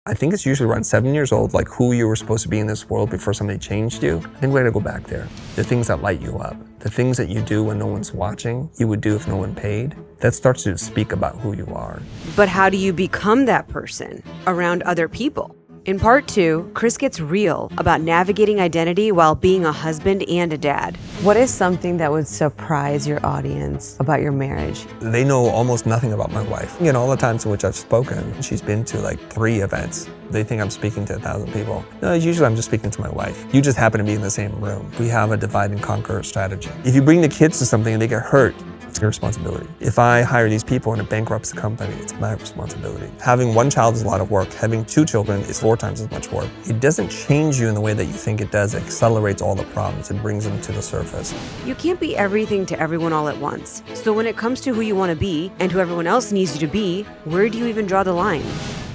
I think it's usually around 7 years old, like who you were supposed to be in this world before somebody changed you. I think we gotta go back there. The things that light you up, the things that you do when no one's watching, you would do if no one paid. That starts to speak about who you are. But how do you become that person around other people? In part 2, Chris gets real about navigating identity while being a husband and a dad. What is something that would surprise your audience about your marriage? They know almost nothing about my wife. You know, all the times in which I've spoken, she's been to like 3 events. They think I'm speaking to 1,000 people. No, usually I'm just speaking to my wife. You just happen to be in the same room. We have a divide and conquer strategy. If you bring the kids to something and they get hurt, it's your responsibility. If I hire these people and it bankrupts the company, it's my responsibility. Having 1 child is a lot of work. Having 2 children is 4 times as much work. It doesn't change you in the way that you think it does. It accelerates all the problems. It brings them to the surface. You can't be everything to everyone all at once. So when it comes to who you want to be and who everyone else needs you to be, where do you even draw the line?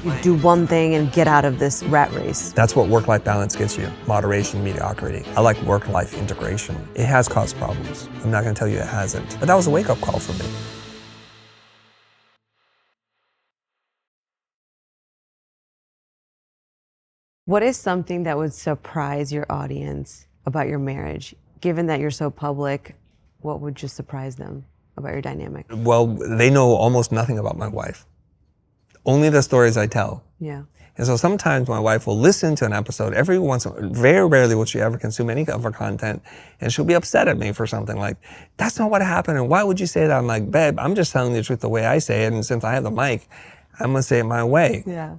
You do one thing and get out of this rat race. That's what work-life balance gets you. Moderation, mediocrity. I like work-life integration. It has caused problems. I'm not gonna tell you it hasn't. But that was a wake-up call for me. What is something that would surprise your audience about your marriage? Given that you're so public, what would just surprise them about your dynamic? Well, they know almost nothing about my wife. Only the stories I tell. Yeah. And so sometimes my wife will listen to an episode every once in a while. Very rarely will she ever consume any of her content, and she'll be upset at me for something like, that's not what happened, and why would you say that? I'm like, babe, I'm just telling the truth the way I say it, and since I have the mic, I'm gonna say it my way. Yeah.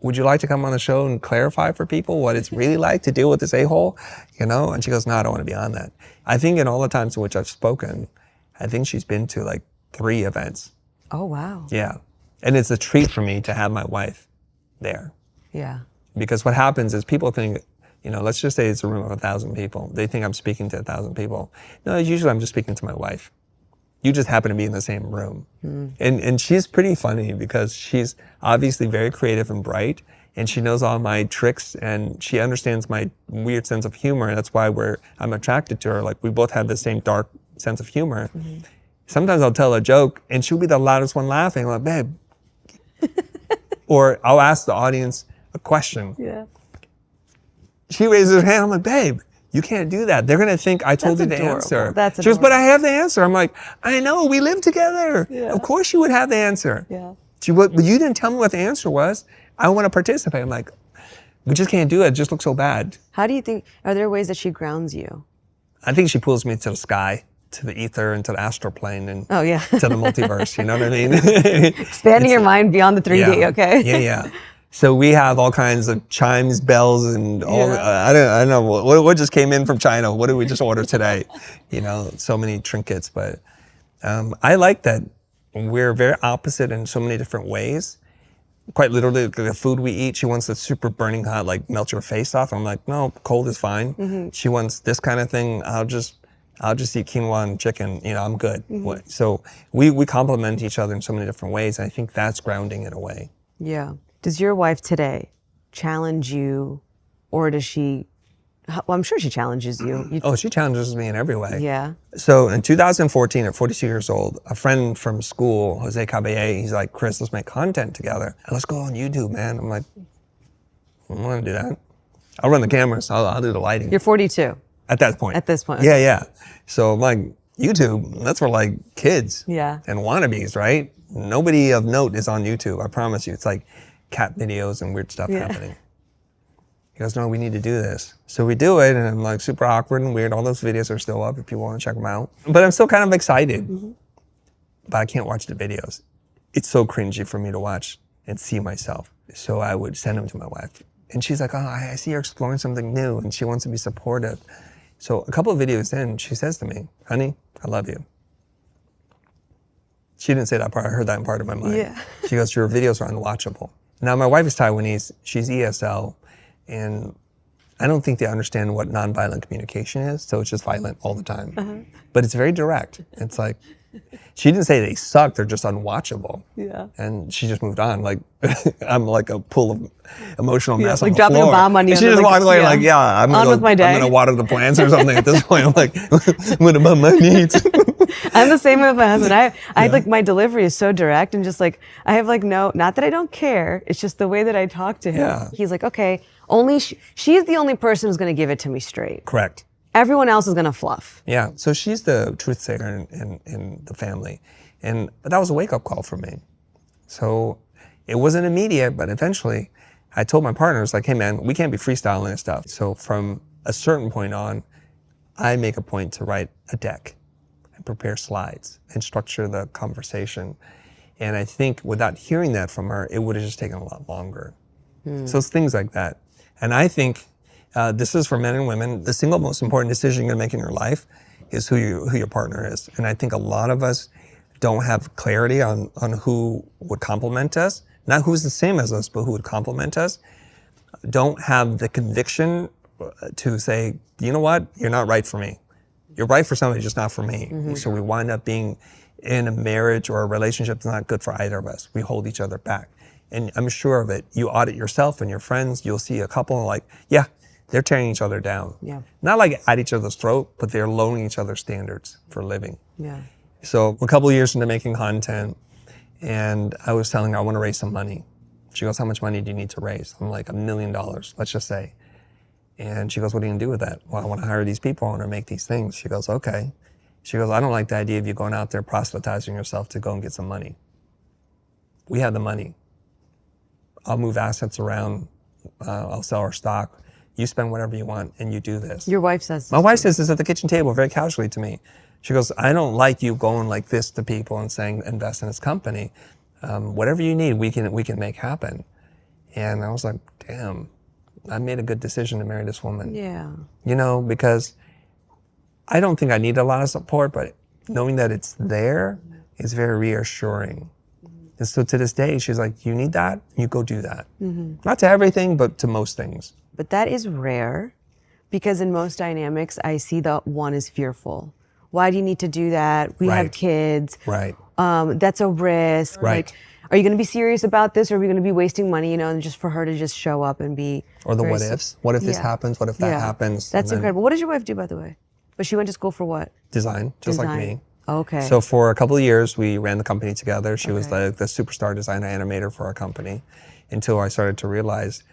Would you like to come on the show and clarify for people what it's really like to deal with this a-hole? You know? And she goes, no, I don't want to be on that. I think in all the times in which I've spoken, I think she's been to like 3 events. Oh, wow. Yeah. And it's a treat for me to have my wife there. Yeah. Because what happens is people think, you know, let's just say it's a room of 1,000 people. They think I'm speaking to 1,000 people. No, usually I'm just speaking to my wife. You just happen to be in the same room. And she's pretty funny because she's obviously very creative and bright, and she knows all my tricks, and she understands my weird sense of humor, and that's why I'm attracted to her. Like, we both have the same dark sense of humor. Sometimes I'll tell a joke and she'll be the loudest one laughing. I'm like, babe. Or I'll ask the audience a question. Yeah. She raises her hand. I'm like, babe, you can't do that. They're gonna think I told you the answer. That's She goes, but I have the answer. I'm like, I know, we live together. Yeah. Of course you would have the answer. Yeah. She goes, but you didn't tell me what the answer was. I want to participate. I'm like, we just can't do it. It just looks so bad. How do you think, are there ways that she grounds you? I think she pulls me to the sky, to the ether, and to the astral plane, and Oh, yeah. to the multiverse. You know what I mean? Expanding your mind beyond the 3D, yeah. okay? Yeah, yeah. So we have all kinds of chimes, bells, and all. Yeah. I don't know what just came in from China. What did we just order today? You know, so many trinkets. But I like that we're very opposite in so many different ways. Quite literally, the food we eat, she wants the super burning hot, like melt your face off. I'm like, no, cold is fine. She wants this kind of thing. I'll just eat quinoa and chicken. You know, I'm good. So we complement each other in so many different ways. And I think that's grounding in a way. Yeah. Does your wife today challenge you, or does she, well, I'm sure she challenges you. Oh, she challenges me in every way. Yeah. So in 2014, at 42 years old, a friend from school, Jose Caballé, he's like, Chris, let's make content together. And let's go on YouTube, man. I'm like, I don't want to do that. I'll run the cameras. I'll do the lighting. You're 42. At that point. At this point. Yeah, yeah. So I'm like, YouTube, that's for like kids. Yeah. And wannabes, right? Nobody of note is on YouTube. I promise you. It's like cat videos and weird stuff happening. He goes, no, we need to do this. So we do it, and I'm like super awkward and weird. All those videos are still up if people want to check them out. But I'm still kind of excited. But I can't watch the videos. It's so cringy for me to watch and see myself. So I would send them to my wife. And she's like, oh, I see you're exploring something new, and she wants to be supportive. So a couple of videos in, she says to me, honey, I love you. She didn't say that part. I heard that in part of my mind. Yeah. She goes, your videos are unwatchable. Now, my wife is Taiwanese. She's ESL. And I don't think they understand what nonviolent communication is. So it's just violent all the time. But it's very direct. It's like, she didn't say they suck. They're just unwatchable. Yeah. And she just moved on. Like, I'm like a pool of emotional mess on like the dropping floor. a bomb on you. And she just like, walked away like, yeah, I'm On gonna with my day. I'm gonna water the plants or something at this point. I'm like, what about my needs? I'm the same with my husband. I like my delivery is so direct and just like I have like no, not that I don't care. It's just the way that I talk to him. Yeah. He's like, okay, only she's the only person who's going to give it to me straight. Correct. Everyone else is going to fluff. Yeah. So she's the truth sayer in the family, but that was a wake up call for me. So it wasn't immediate, but eventually, I told my partners like, hey man, we can't be freestyling and stuff. So from a certain point on, I make a point to write a deck and prepare slides and structure the conversation. And I think without hearing that from her, it would have just taken a lot longer. So it's things like that. And I think this is for men and women. The single most important decision you're going to make in your life is who your partner is. And I think a lot of us don't have clarity on who would complement us, not who's the same as us, but who would complement us. Don't have the conviction to say, you know what, you're not right for me. You're right for somebody, just not for me. So we wind up being in a marriage or a relationship that's not good for either of us. We hold each other back. And I'm sure of it. You audit yourself and your friends, you'll see a couple like, yeah, they're tearing each other down. Yeah. Not like at each other's throat, but they're lowering each other's standards for living. Yeah. So a couple of years into making content, and I was telling her I want to raise some money. She goes, how much money do you need to raise? I'm like, $1 million, let's just say. And she goes, what are you gonna do with that? Well, I want to hire these people, I want to make these things. She goes, okay. She goes, I don't like the idea of you going out there proselytizing yourself to go and get some money. We have the money. I'll move assets around, I'll sell our stock. You spend whatever you want and you do this. Your wife says this. My wife says this at the kitchen table very casually to me. She goes, I don't like you going like this to people and saying, invest in this company. Whatever you need, we can make happen. And I was like, damn, I made a good decision to marry this woman. Yeah. You know, because I don't think I need a lot of support, but knowing that it's there is very reassuring. And so to this day, she's like, you need that, you go do that. Not to everything, but to most things. But that is rare because in most dynamics, I see that one is fearful. Why do you need to do that? We have kids. Right. That's a risk. Right. Like, are you going to be serious about this, or are we going to be wasting money? You know, and just for her to just show up and be. Or the what ifs. What if this happens? What if that happens? That's incredible. What did your wife do, by the way? But she went to school for what? Design, just like me. Okay. So for a couple of years, we ran the company together. She was the superstar designer animator for our company, until I started to realize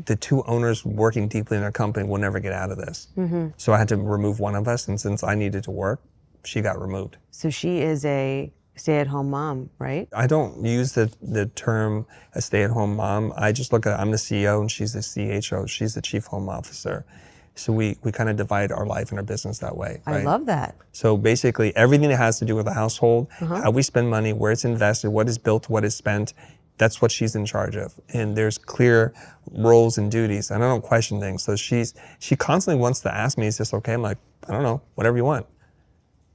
the two owners working deeply in our company will never get out of this. So I had to remove one of us, and since I needed to work, she got removed. So she is a stay-at-home mom, right? I don't use the term a stay-at-home mom. I just look at, I'm the CEO and she's the CHO, she's the chief home officer. So we kind of divide our life and our business that way. Right? I love that. So basically everything that has to do with the household, how we spend money, where it's invested, what is built, what is spent, that's what she's in charge of. And there's clear roles and duties, and I don't question things. So she constantly wants to ask me, is this okay? I'm like, I don't know, whatever you want.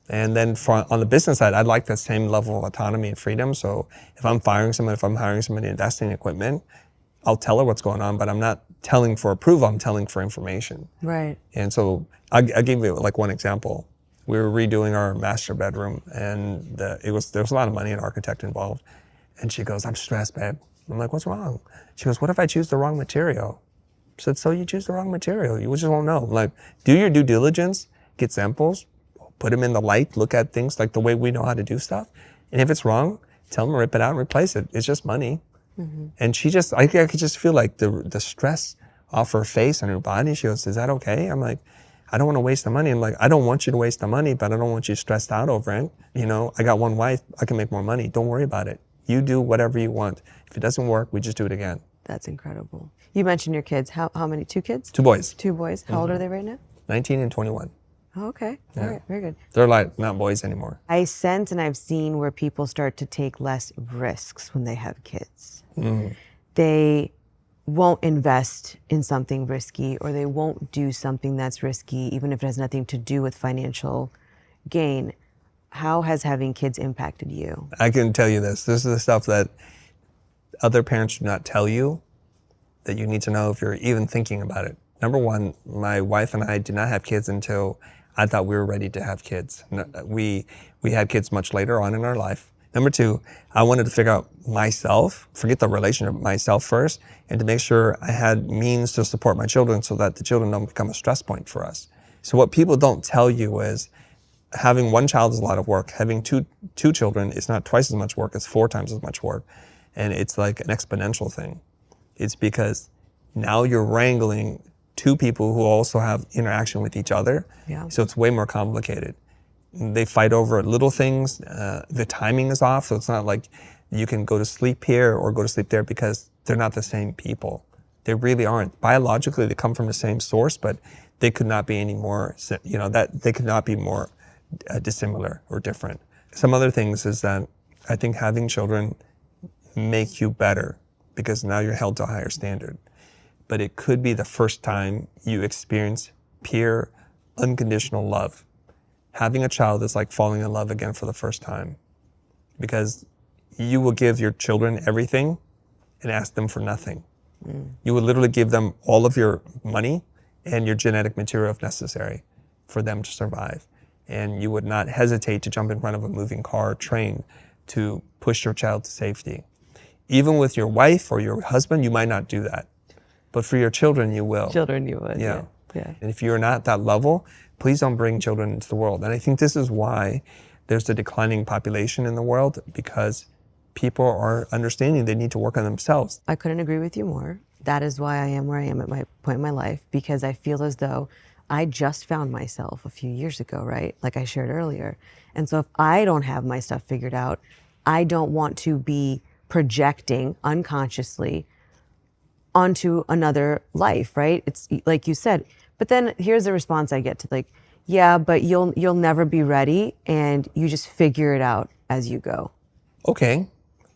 And then on the business side, I'd like that same level of autonomy and freedom. So if I'm firing someone, if I'm hiring somebody to invest in equipment, I'll tell her what's going on, but I'm not telling for approval, I'm telling for information. Right. And so I'll give you like one example. We were redoing our master bedroom, and there was a lot of money and architect involved. And she goes, I'm stressed, babe. I'm like, what's wrong? She goes, what if I choose the wrong material? I said, so you choose the wrong material. You just won't know. I'm like, do your due diligence, get samples, put them in the light, look at things like the way we know how to do stuff. And if it's wrong, tell them to rip it out and replace it. It's just money. And I could just feel like the stress off her face and her body. She goes, is that okay? I'm like, I don't want to waste the money. I'm like, I don't want you to waste the money, but I don't want you stressed out over it. You know, I got one wife, I can make more money. Don't worry about it. You do whatever you want. If it doesn't work, we just do it again. That's incredible. You mentioned your kids. How many? 2 kids? 2 boys. 2 boys. How old are they right now? 19 and 21. Oh, okay. All right. Very good. They're like not boys anymore. I sense and I've seen where people start to take less risks when they have kids. They won't invest in something risky, or they won't do something that's risky, even if it has nothing to do with financial gain. How has having kids impacted you? I can tell you this. This is the stuff that other parents do not tell you that you need to know if you're even thinking about it. Number one, my wife and I did not have kids until I thought we were ready to have kids. We had kids much later on in our life. Number two, I wanted to figure out myself, forget the relationship, myself first, and to make sure I had means to support my children so that the children don't become a stress point for us. So what people don't tell you is having one child is a lot of work. Having two children is not twice as much work, it's 4 times as much work. And it's like an exponential thing. It's because now you're wrangling 2 people who also have interaction with each other. Yeah. So it's way more complicated. They fight over little things. The timing is off, so it's not like you can go to sleep here or go to sleep there because they're not the same people. They really aren't. Biologically, they come from the same source, but they could not be any more, that they could not be more dissimilar or different. Some other things is that I think having children make you better because now you're held to a higher standard. But it could be the first time you experience pure, unconditional love. Having a child is like falling in love again for the first time because you will give your children everything and ask them for nothing. You will literally give them all of your money and your genetic material if necessary for them to survive. And you would not hesitate to jump in front of a moving car or train to push your child to safety. Even with your wife or your husband, you might not do that. But for your children, you will. Children, you would. Yeah. Yeah. And if you're not at that level, please don't bring children into the world. And I think this is why there's a declining population in the world, because people are understanding they need to work on themselves. I couldn't agree with you more. That is why I am where I am at my point in my life, because I feel as though I just found myself a few years ago, right? Like I shared earlier. And so if I don't have my stuff figured out, I don't want to be projecting unconsciously onto another life, right? It's like you said. But then here's the response I get to, like, yeah, but you'll never be ready and you just figure it out as you go. Okay.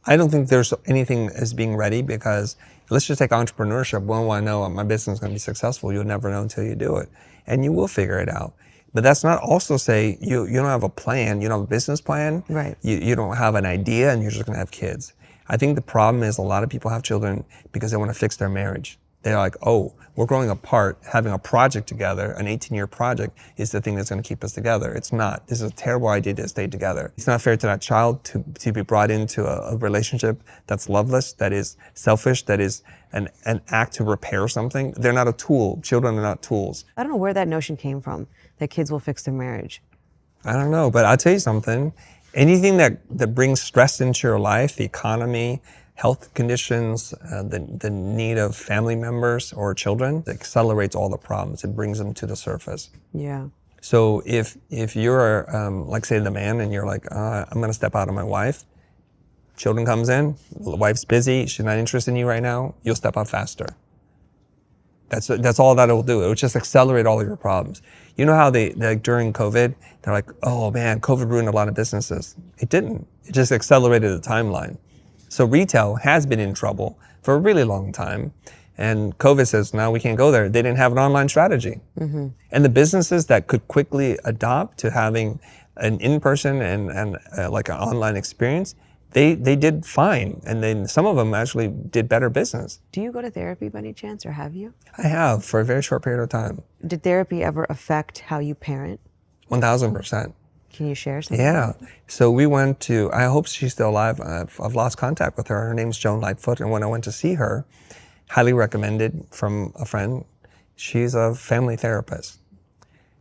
I don't think there's anything as being ready, because let's just take entrepreneurship. When will I know my business is going to be successful? You'll never know until you do it. And you will figure it out. But that's not also say you don't have a plan, you don't have a business plan. Right. You don't have an idea and you're just going to have kids. I think the problem is a lot of people have children because they want to fix their marriage. They're like, oh, we're growing apart. Having a project together, an 18-year project, is the thing that's going to keep us together. It's not. This is a terrible idea to stay together. It's not fair to that child to be brought into a relationship that's loveless, that is selfish, that is an act to repair something. They're not a tool. Children are not tools. I don't know where that notion came from, that kids will fix their marriage. I don't know, but I'll tell you something. Anything that brings stress into your life, the economy, health conditions, the need of family members or children, it accelerates all the problems. It brings them to the surface. Yeah. So if you're, like say the man, and you're like, I'm going to step out on my wife, children comes in, the wife's busy, she's not interested in you right now, you'll step out faster. That's all that it will do. It will just accelerate all of your problems. You know how during COVID, they're like, oh man, COVID ruined a lot of businesses. It didn't. It just accelerated the timeline. So retail has been in trouble for a really long time. And COVID says, now we can't go there. They didn't have an online strategy. Mm-hmm. And the businesses that could quickly adopt to having an in-person and like an online experience, they did fine. And then some of them actually did better business. Do you go to therapy by any chance, or have you? I have, for a very short period of time. Did therapy ever affect how you parent? 1,000%. Can you share something? Yeah. So we went to, I hope she's still alive. I've lost contact with her. Her name's Joan Lightfoot. And when I went to see her, highly recommended from a friend, she's a family therapist.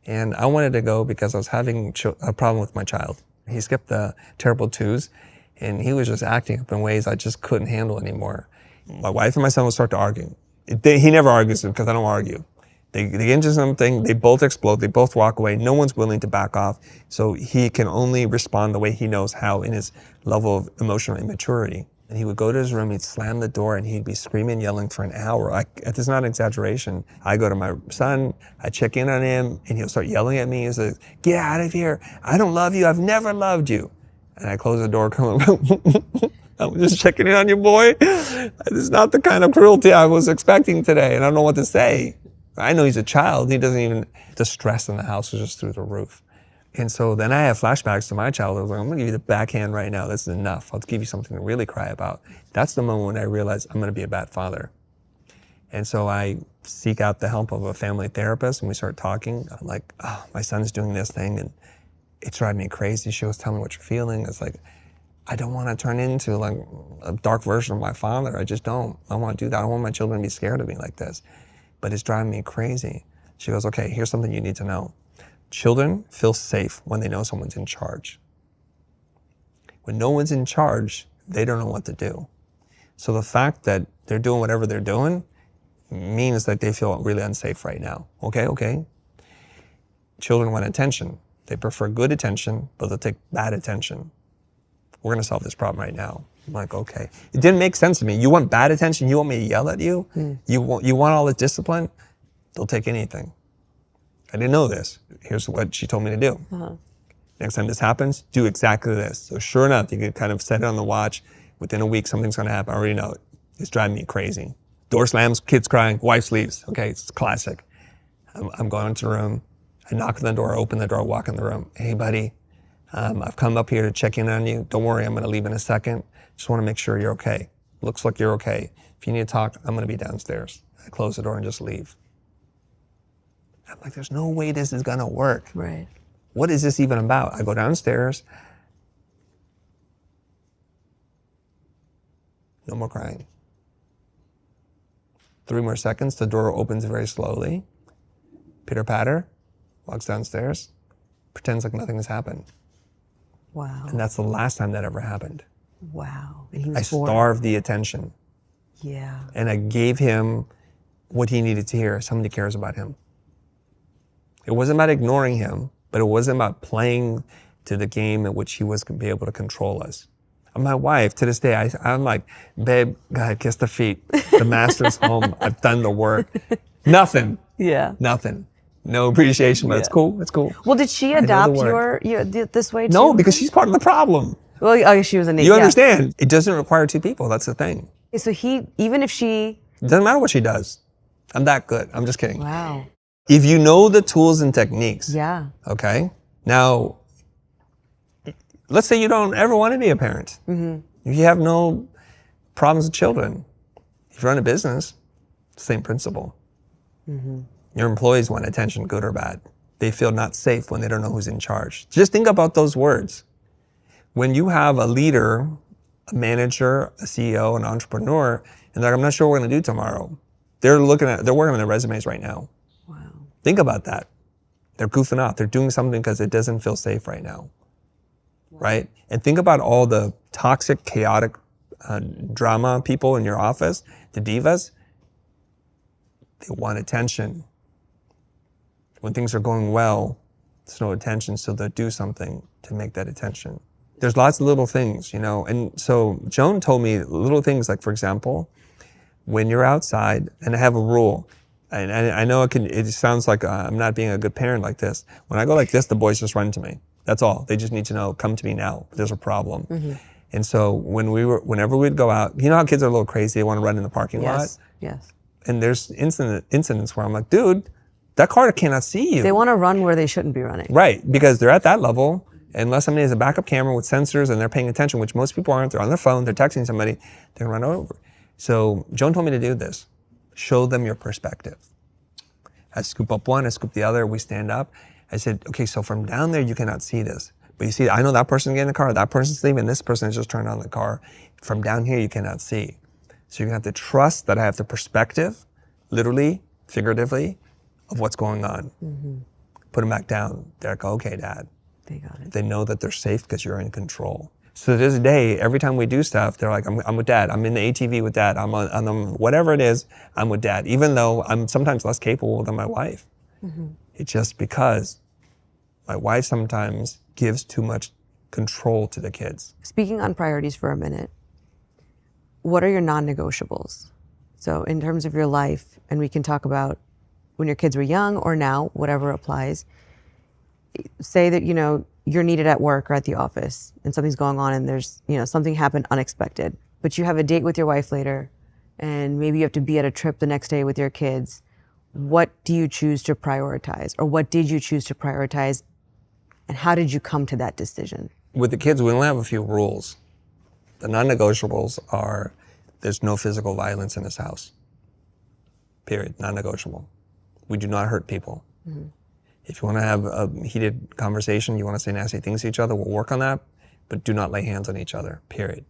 And I wanted to go because I was having a problem with my child. He skipped the terrible twos, and he was just acting up in ways I just couldn't handle anymore. My wife and my son would start to argue. He never argues because I don't argue. They get into something, they both explode, they both walk away, no one's willing to back off, so he can only respond the way he knows how in his level of emotional immaturity. And he would go to his room, he'd slam the door, and he'd be screaming, yelling for an hour. It's not an exaggeration. I go to my son, I check in on him, and he'll start yelling at me. He's like, get out of here, I don't love you, I've never loved you. And I close the door, I'm just checking in on you, boy. This is not the kind of cruelty I was expecting today, and I don't know what to say. I know he's a child. He doesn't even, the stress in the house is just through the roof. And so then I have flashbacks to my childhood. I was like, I'm going to give you the backhand right now. That's enough. I'll give you something to really cry about. That's the moment when I realized I'm going to be a bad father. And so I seek out the help of a family therapist, and we start talking. I'm like, oh, my son's doing this thing, and it's driving me crazy. She was telling me what you're feeling. It's like, I don't want to turn into like a dark version of my father. I just don't. I want to do that. I don't want my children to be scared of me like this. But it's driving me crazy. She goes, okay, here's something you need to know. Children feel safe when they know someone's in charge. When no one's in charge, they don't know what to do. So the fact that they're doing whatever they're doing means that they feel really unsafe right now. Okay. Children want attention. They prefer good attention, but they'll take bad attention. We're gonna solve this problem right now. I'm like, okay. It didn't make sense to me. You want bad attention? You want me to yell at you? You want all this discipline? They'll take anything. I didn't know this. Here's what she told me to do. Next time this happens, do exactly this. So sure enough, you can kind of set it on the watch. Within a week, something's gonna happen. I already know it. It's driving me crazy. Door slams, kids crying, wife leaves. Okay, it's classic. I'm going into the room. I knock on the door, open the door, walk in the room. Hey, buddy, I've come up here to check in on you. Don't worry, I'm gonna leave in a second. Just wanna make sure you're okay. Looks like you're okay. If you need to talk, I'm gonna be downstairs. I close the door and just leave. I'm like, there's no way this is gonna work. Right. What is this even about? I go downstairs. No more crying. 3 more seconds, the door opens very slowly. Pitter patter, walks downstairs, pretends like nothing has happened. Wow. And that's the last time that ever happened. Wow. And he was I 4. starved the attention. Yeah. And I gave him what he needed to hear. Somebody cares about him. It wasn't about ignoring him, but it wasn't about playing to the game in which he was going to be able to control us. And my wife, to this day, I'm like, babe, go ahead, kiss the feet. The master's home. I've done the work. Nothing. Yeah. Nothing. No appreciation, but it's cool. It's cool. Well, did she adopt this way too? No, because she's part of the problem. Well, she was a You understand? It doesn't require 2 people. That's the thing. So even if she... It doesn't matter what she does. I'm that good. I'm just kidding. Wow. If you know the tools and techniques. Yeah. Okay. Now, let's say you don't ever want to be a parent. Mm-hmm. You have no problems with children. If you run a business, same principle. Mm-hmm. Your employees want attention, good or bad. They feel not safe when they don't know who's in charge. Just think about those words. When you have a leader, a manager, a CEO, an entrepreneur, and they're like, I'm not sure what we're going to do tomorrow. They're working on their resumes right now. Wow. Think about that. They're goofing off. They're doing something because it doesn't feel safe right now. Right? And think about all the toxic, chaotic drama people in your office, the divas. They want attention. When things are going well, there's no attention, so they'll do something to make that attention. There's lots of little things, and so Joan told me little things like, for example, when you're outside, and I have a rule, and I know it sounds like I'm not being a good parent like this. When I go like this, the boys just run to me. That's all. They just need to know, come to me now. There's a problem. Mm-hmm. And so whenever we'd go out, you know how kids are a little crazy, they want to run in the parking lot? Yes. And there's incidents where I'm like, dude, that car cannot see you. They want to run where they shouldn't be running. Right, because they're at that level, unless somebody has a backup camera with sensors and they're paying attention, which most people aren't, they're on their phone, they're texting somebody, they're gonna run over. So Joan told me to do this. Show them your perspective. I scoop up one, I scoop the other, we stand up. I said, okay, so from down there, you cannot see this. But you see, I know that person's getting in the car, that person's leaving, this person has just turned on the car. From down here, you cannot see. So you're gonna have to trust that I have the perspective, literally, figuratively, of what's going on. Mm-hmm. Put them back down. They're like, okay, Dad. They got it. They know that they're safe because you're in control. So to this day, every time we do stuff, they're like, I'm with Dad. I'm in the ATV with Dad. I'm on whatever it is, I'm with Dad. Even though I'm sometimes less capable than my wife. Mm-hmm. It's just because my wife sometimes gives too much control to the kids. Speaking on priorities for a minute, what are your non-negotiables? So in terms of your life, and we can talk about when your kids were young or now, whatever applies. Say that, you're needed at work or at the office and something's going on and there's, something happened unexpected, but you have a date with your wife later and maybe you have to be at a trip the next day with your kids. What do you choose to prioritize, or what did you choose to prioritize, and how did you come to that decision? With the kids, we only have a few rules. The non-negotiables are there's no physical violence in this house. Period. Non-negotiable. We do not hurt people. Mm-hmm. If you want to have a heated conversation, you want to say nasty things to each other, we'll work on that, but do not lay hands on each other, period.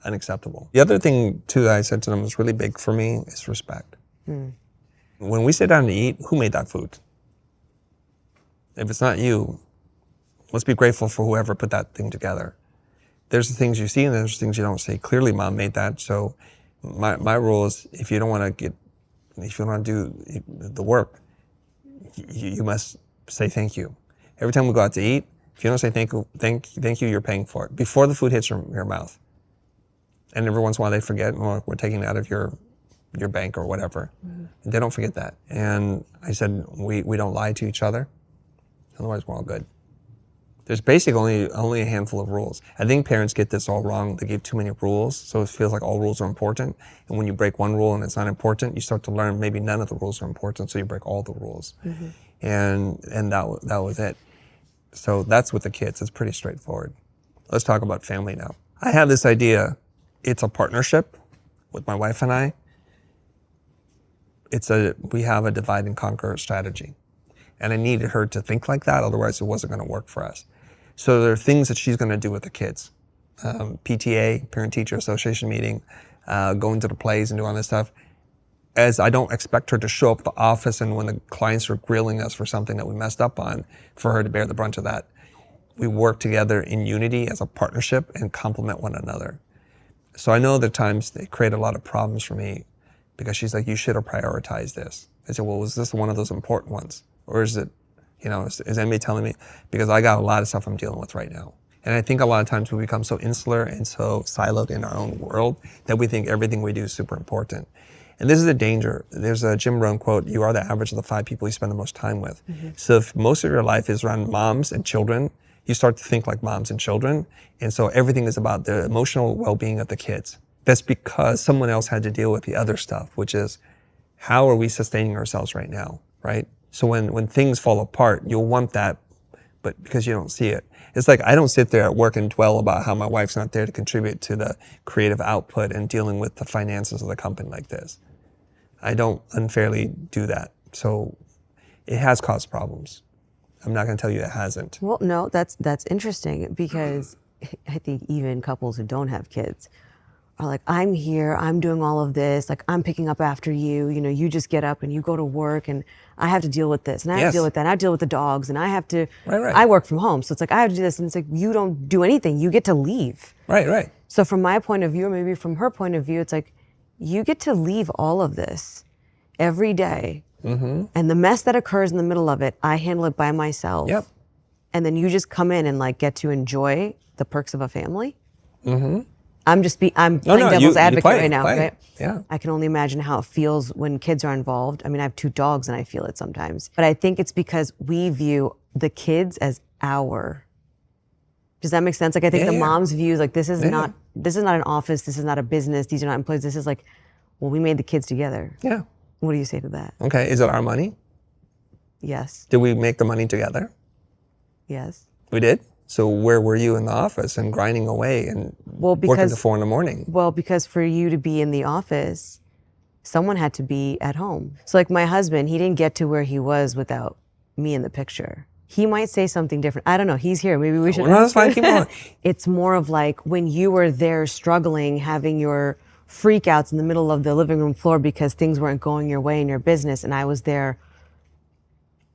Unacceptable. The other thing, too, that I said to them was really big for me is respect. Mm. When we sit down to eat, who made that food? If it's not you, let's be grateful for whoever put that thing together. There's the things you see and there's things you don't see. Clearly mom made that. So my rule is if you don't want to do the work, you must say thank you. Every time we go out to eat, if you don't say thank you, you're paying for it before the food hits your mouth. And every once in a while they forget, well, we're taking it out of your bank or whatever. And they don't forget that. And I said, we don't lie to each other. Otherwise we're all good. There's basically only a handful of rules. I think parents get this all wrong. They give too many rules, so it feels like all rules are important. And when you break one rule and it's not important, you start to learn maybe none of the rules are important, so you break all the rules. And that was it. So that's with the kids. It's pretty straightforward. Let's talk about family now. I have this idea. It's a partnership with my wife and I. We have a divide and conquer strategy. And I needed her to think like that, otherwise it wasn't going to work for us. So there are things that she's going to do with the kids. PTA, Parent-Teacher Association meeting, going to the plays and doing all this stuff. As I don't expect her to show up at the office and when the clients are grilling us for something that we messed up on, for her to bear the brunt of that. We work together in unity as a partnership and complement one another. So I know that times they create a lot of problems for me because she's like, you should have prioritized this. I said, well, was this one of those important ones? Or is it, is anybody telling me? Because I got a lot of stuff I'm dealing with right now. And I think a lot of times we become so insular and so siloed in our own world that we think everything we do is super important. And this is a danger. There's a Jim Rohn quote, you are the average of the 5 people you spend the most time with. So if most of your life is around moms and children, you start to think like moms and children. And so everything is about the emotional well-being of the kids. That's because someone else had to deal with the other stuff, which is how are we sustaining ourselves right now, right? So when things fall apart, you'll want that, but because you don't see it. It's like I don't sit there at work and dwell about how my wife's not there to contribute to the creative output and dealing with the finances of the company like this. I don't unfairly do that. So it has caused problems. I'm not going to tell you it hasn't. Well, no, that's interesting because I think even couples who don't have kids are like, I'm here, I'm doing all of this, like I'm picking up after you, you just get up and you go to work and I have to deal with this and I have to deal with that and I deal with the dogs and I have to, I work from home. So it's like, I have to do this and it's like, you don't do anything, you get to leave. Right. So from my point of view, or maybe from her point of view, it's like, you get to leave all of this every day. And the mess that occurs in the middle of it, I handle it by myself. Yep. And then you just come in and like get to enjoy the perks of a family. I'm playing devil's advocate right now, right? Yeah. I can only imagine how it feels when kids are involved. I mean, I have 2 dogs and I feel it sometimes. But I think it's because we view the kids as our. Does that make sense? Like I think the mom's views like this is not an office, this is not a business, these are not employees. This is like, well, we made the kids together. Yeah. What do you say to that? Okay, is it our money? Yes. Did we make the money together? Yes. We did? So where were you in the office and grinding away and working to 4 a.m? Well, because for you to be in the office, someone had to be at home. So like my husband, he didn't get to where he was without me in the picture. He might say something different. I don't know. He's here. Maybe we should. No, that's fine. Keep going. It's more of like when you were there struggling, having your freakouts in the middle of the living room floor because things weren't going your way in your business, and I was there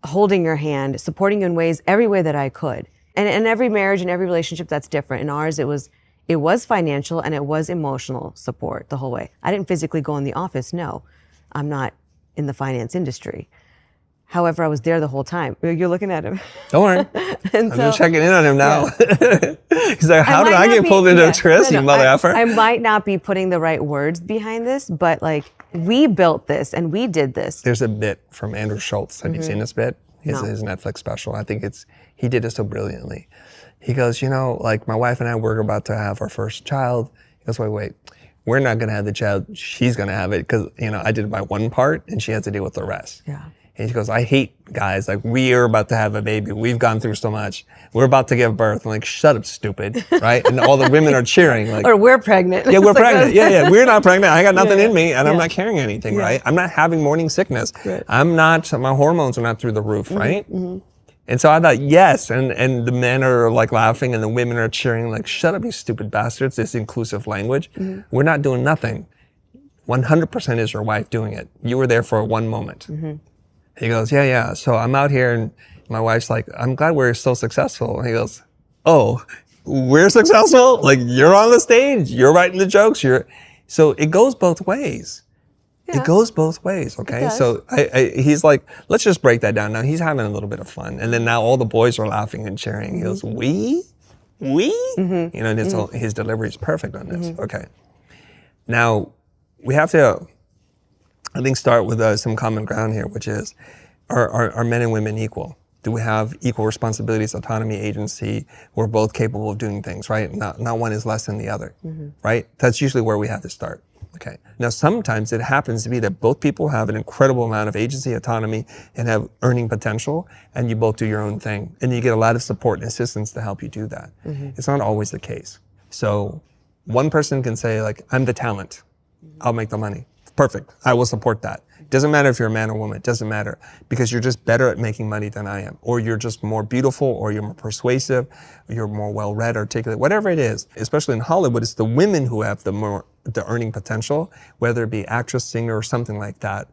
holding your hand, supporting you in ways, every way that I could. And in every marriage and every relationship, that's different. In ours, it was financial and it was emotional support the whole way. I didn't physically go in the office. No, I'm not in the finance industry. However, I was there the whole time. You're looking at him. Don't worry. I'm just checking in on him now. Yeah. He's like, how did I get pulled into a tryst, you mother effer? I might not be putting the right words behind this, but like we built this and we did this. There's a bit from Andrew Schultz. Have you seen this bit? His Netflix special. I think he did it so brilliantly. He goes, like my wife and I, we're about to have our first child. He goes, wait, we're not going to have the child. She's going to have it because, I did my one part and she has to deal with the rest. Yeah. And he goes, I hate guys. Like, we are about to have a baby. We've gone through so much. We're about to give birth. I'm like, shut up, stupid. Right? And all the women are cheering. Like, or we're pregnant. Yeah, we're pregnant. Yeah. We're not pregnant. I got nothing in me and I'm not carrying anything, right? I'm not having morning sickness. Right. My hormones are not through the roof, right? And so I thought, yes. And the men are like laughing and the women are cheering, like, shut up, you stupid bastards. This inclusive language. We're not doing nothing. 100% is your wife doing it. You were there for one moment. He goes, yeah. So I'm out here and My wife's like, I'm glad we're so successful. And he goes, oh, we're successful? Like, you're on the stage, you're writing the jokes, so it goes both ways. Yeah. It goes both ways, okay? does. So he's like, let's just break that down. Now he's having a little bit of fun. And then now all the boys are laughing and cheering. He goes, we? You know, and his delivery is perfect on this. Okay. Now, we have to, I think, start with some common ground here, which is, are men and women equal? Do we have equal responsibilities, autonomy, agency? We're both capable of doing things, right? Not one is less than the other, right? That's usually where we have to start. Okay. Now, sometimes it happens to be that both people have an incredible amount of agency, autonomy, and have earning potential, and you both do your own thing. And you get a lot of support and assistance to help you do that. It's not always the case. So one person can say, like, I'm the talent. I'll make the money. Perfect. I will support that. Doesn't matter if you're a man or woman. It doesn't matter, because you're just better at making money than I am, or you're just more beautiful, or you're more persuasive, or you're more well-read, articulate, whatever it is. Especially in Hollywood, it's the women who have the earning potential, whether it be actress, singer, or something like that.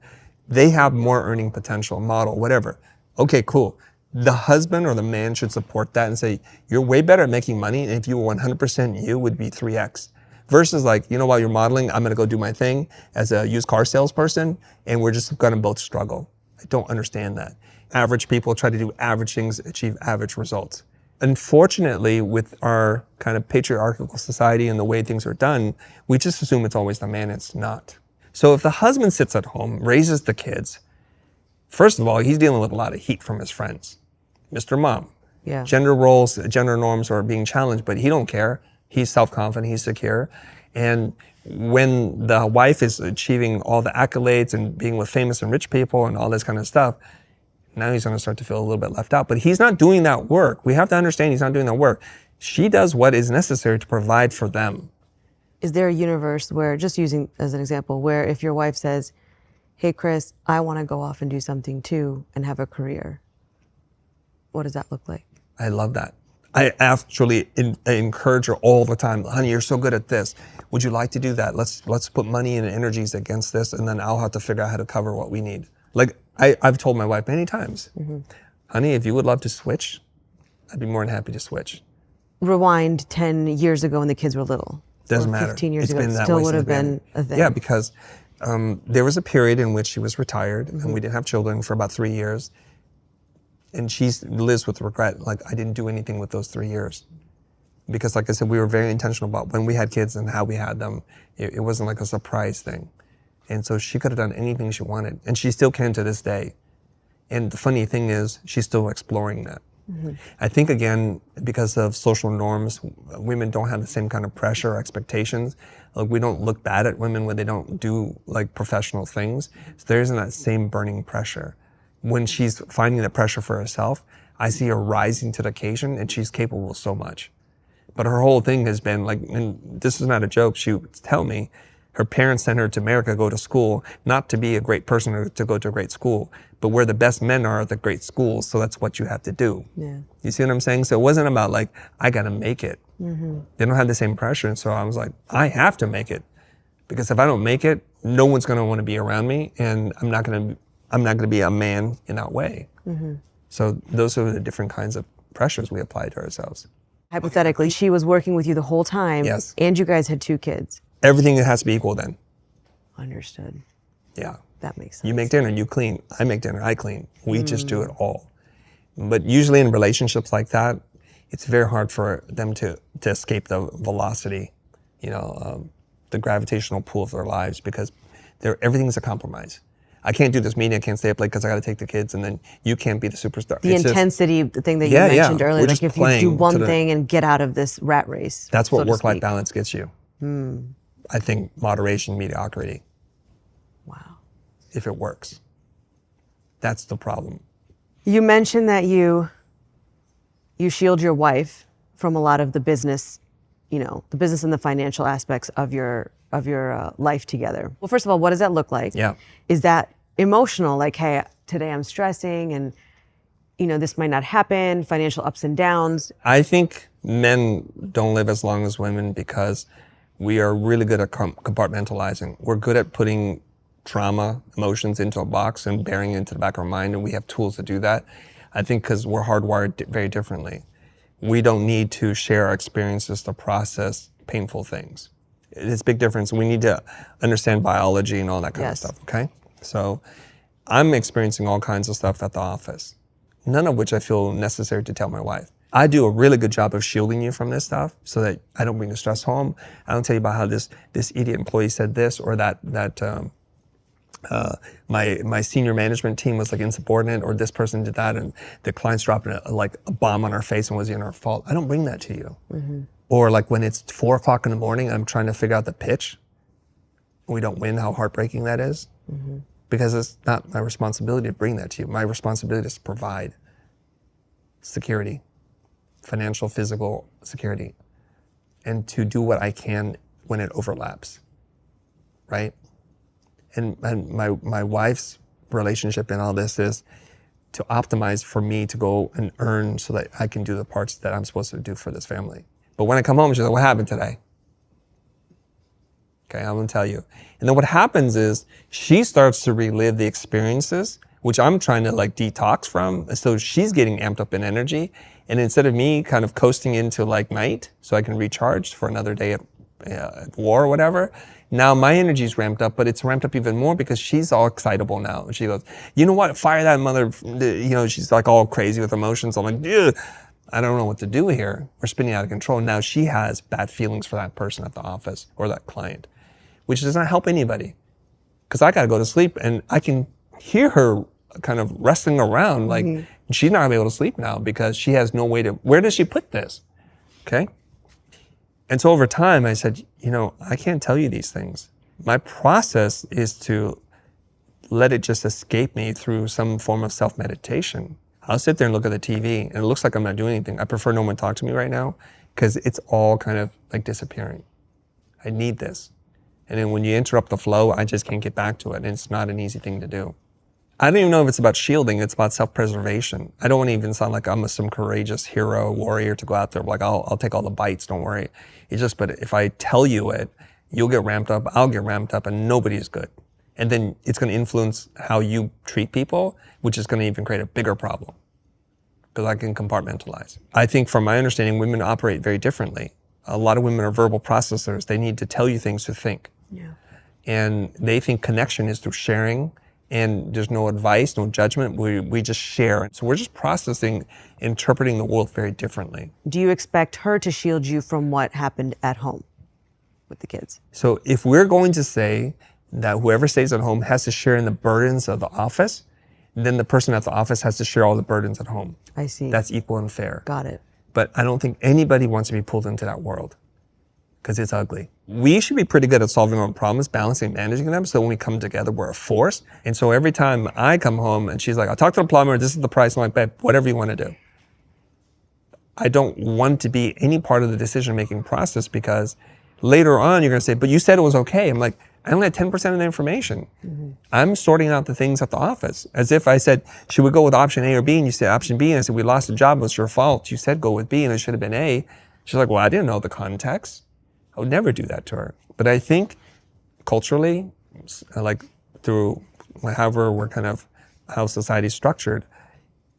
They have more earning potential, model, whatever. Okay, cool. The husband or the man should support that and say, you're way better at making money, and if you were 100% you, would be 3x. Versus like, you know, while you're modeling, I'm gonna go do my thing as a used car salesperson, and we're just gonna both struggle. I don't understand that. Average people try to do average things, achieve average results. Unfortunately, with our kind of patriarchal society and the way things are done, we just assume it's always the man. It's not. So if the husband sits at home, raises the kids, first of all, he's dealing with a lot of heat from his friends. Mr. Mom. Yeah. Gender roles, gender norms are being challenged, but he don't care. He's self-confident, he's secure. And when the wife is achieving all the accolades and being with famous and rich people and all this kind of stuff, now he's gonna start to feel a little bit left out. But he's not doing that work. We have to understand he's not doing that work. She does what is necessary to provide for them. Is there a universe where, just using as an example, where if your wife says, hey, Chris, I wanna go off and do something too and have a career, what does that look like? I love that. I actually encourage her all the time. Honey, you're so good at this. Would you like to do that? Let's put money and energies against this, and then I'll have to figure out how to cover what we need. Like I've told my wife many times, honey, if you would love to switch, I'd be more than happy to switch. Rewind 10 years ago when the kids were little. Doesn't or matter. 15 years It's ago, been it that still way would since have the been beginning. a thing. Yeah, because there was a period in which she was retired and we didn't have children for about 3 years. And she lives with regret, like I didn't do anything with those 3 years. Because like I said, we were very intentional about when we had kids and how we had them. It wasn't like a surprise thing. And so she could have done anything she wanted. And she still can to this day. And the funny thing is, she's still exploring that. I think, again, because of social norms, women don't have the same kind of pressure or expectations. Like, we don't look bad at women when they don't do like professional things. So there isn't that same burning pressure. When she's finding the pressure for herself, I see her rising to the occasion, and she's capable of so much. But her whole thing has been like, and this is not a joke, she would tell me, her parents sent her to America to go to school, not to be a great person or to go to a great school, but where the best men are at the great schools, so that's what you have to do. Yeah. You see what I'm saying? So it wasn't about like, I gotta make it. They don't have the same pressure, and so I was like, I have to make it. Because if I don't make it, no one's gonna wanna be around me, and I'm not gonna be a man in that way. So those are the different kinds of pressures we apply to ourselves. Hypothetically, she was working with you the whole time. Yes. And you guys had 2 kids. Everything has to be equal then. Understood. Yeah. That makes sense. You make dinner, you clean. I make dinner, I clean. We just do it all. But usually in relationships like that, it's very hard for them to escape the velocity, the gravitational pull of their lives, because everything's a compromise. I can't do this meeting, I can't stay up late because I got to take the kids, and then you can't be the superstar. The intensity thing that you mentioned earlier, like if you do one thing and get out of this rat race. That's what work-life balance gets you. I think moderation, mediocrity. Wow. If it works. That's the problem. You mentioned that you shield your wife from a lot of the business, the business and the financial aspects of your life together. Well, first of all, what does that look like? Yeah. Is that emotional? Like, hey, today I'm stressing and, this might not happen, financial ups and downs. I think men don't live as long as women because we are really good at compartmentalizing. We're good at putting trauma, emotions into a box and burying it into the back of our mind, and we have tools to do that. I think because we're hardwired very differently. We don't need to share our experiences to process painful things. It's a big difference. We need to understand biology and all that kind of stuff, okay? So I'm experiencing all kinds of stuff at the office, none of which I feel necessary to tell my wife. I do a really good job of shielding you from this stuff so that I don't bring the stress home. I don't tell you about how this idiot employee said this or that my senior management team was like insubordinate or this person did that and the client's dropping a bomb on our face and was in our fault. I don't bring that to you. Mm-hmm. Or like when it's 4 o'clock in the morning, I'm trying to figure out the pitch. We don't win, how heartbreaking that is. Mm-hmm. Because it's not my responsibility to bring that to you. My responsibility is to provide security, financial, physical security, and to do what I can when it overlaps, right? And my wife's relationship in all this is to optimize for me to go and earn so that I can do the parts that I'm supposed to do for this family. But when I come home, she's like, what happened today? Okay, I'm gonna tell you. And then what happens is she starts to relive the experiences, which I'm trying to like detox from. So she's getting amped up in energy. And instead of me kind of coasting into like night so I can recharge for another day at war or whatever, now my energy's ramped up, but it's ramped up even more because she's all excitable now. And she goes, you know what, fire that mother, she's like all crazy with emotions. I'm like, dude, I don't know what to do here. We're spinning out of control. Now she has bad feelings for that person at the office or that client, which does not help anybody. Because I gotta go to sleep and I can hear her kind of wrestling around like she's not gonna be able to sleep now because she has no way to, where does she put this? Okay? And so over time I said, I can't tell you these things. My process is to let it just escape me through some form of self-meditation. I'll sit there and look at the TV and it looks like I'm not doing anything. I prefer no one talk to me right now because it's all kind of like disappearing. I need this. And then when you interrupt the flow, I just can't get back to it. And it's not an easy thing to do. I don't even know if it's about shielding, it's about self-preservation. I don't want to even sound like I'm some courageous hero, warrior to go out there, like I'll take all the bites, don't worry. It's just, but if I tell you it, you'll get ramped up, I'll get ramped up, and nobody's good. And then it's going to influence how you treat people, which is going to even create a bigger problem. Because I can compartmentalize. I think from my understanding, women operate very differently. A lot of women are verbal processors. They need to tell you things to think. Yeah. And they think connection is through sharing, and there's no advice, no judgment. We just share. So we're just processing, interpreting the world very differently. Do you expect her to shield you from what happened at home with the kids? So if we're going to say that whoever stays at home has to share in the burdens of the office, then the person at the office has to share all the burdens at home. I see. That's equal and fair. Got it. But I don't think anybody wants to be pulled into that world because it's ugly. We should be pretty good at solving our own problems, balancing, managing them. So when we come together, we're a force. And so every time I come home and she's like, I'll talk to the plumber, this is the price. I'm like, babe, whatever you want to do. I don't want to be any part of the decision-making process because later on you're going to say, but you said it was okay. I'm like, I only had 10% of the information. Mm-hmm. I'm sorting out the things at the office. As if I said, should we go with option A or B? And you said option B. And I said, we lost a job. It was your fault. You said go with B and it should have been A. She's like, well, I didn't know the context. I would never do that to her. But I think culturally, like through however we're kind of, how society's structured,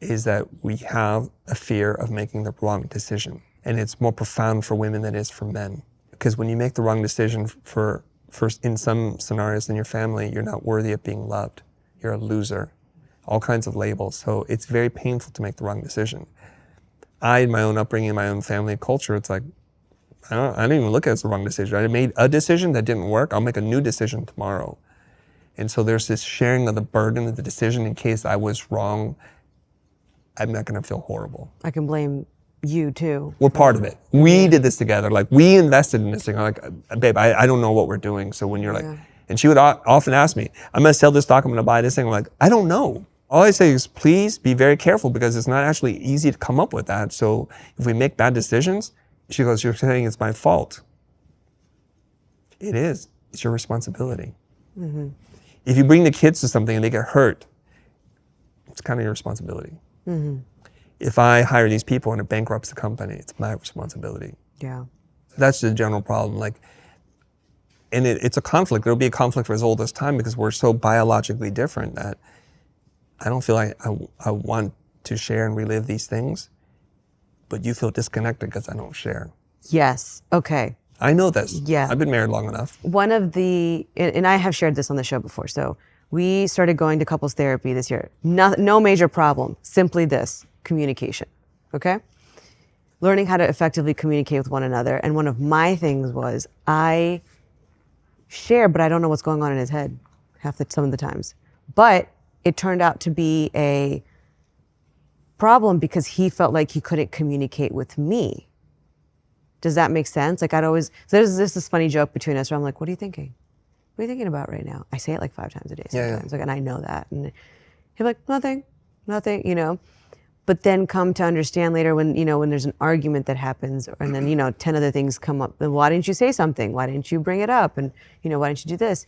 is that we have a fear of making the wrong decision. And it's more profound for women than it is for men. Because when you make the wrong decision for in some scenarios in your family, you're not worthy of being loved. You're a loser. All kinds of labels. So it's very painful to make the wrong decision. In my own upbringing, in my own family culture, it's like, I don't even look at it as the wrong decision. I made a decision that didn't work. I'll make a new decision tomorrow. And so there's this sharing of the burden of the decision in case I was wrong. I'm not going to feel horrible. I can blame you too. We're part of it. We did this together. Like we invested in this thing. I'm like, babe, I don't know what we're doing. So when you're like, and she would often ask me, I'm going to sell this stock. I'm going to buy this thing. I'm like, I don't know. All I say is please be very careful because it's not actually easy to come up with that. So if we make bad decisions, she goes, you're saying it's my fault. It is. It's your responsibility. Mm-hmm. If you bring the kids to something and they get hurt, it's kind of your responsibility. Mm-hmm. If I hire these people and it bankrupts the company, it's my responsibility. Yeah. That's the general problem. Like, and it's a conflict. There'll be a conflict for as old as time because we're so biologically different that I don't feel like I want to share and relive these things, but you feel disconnected because I don't share. Yes. Okay. I know this. Yeah. I've been married long enough. One of the, and I have shared this on the show before, so we started going to couples therapy this year. No major problem, simply this, communication, okay? Learning how to effectively communicate with one another. And one of my things was I share, but I don't know what's going on in his head some of the times. But it turned out to be a problem because he felt like he couldn't communicate with me. Does that make sense? Like so there's this funny joke between us where I'm like, what are you thinking? What are you thinking about right now? I say it like 5 times a day sometimes, and I know that. And he'll be like, nothing, But then come to understand later when there's an argument that happens and then, 10 other things come up. Then why didn't you say something? Why didn't you bring it up? And, why didn't you do this?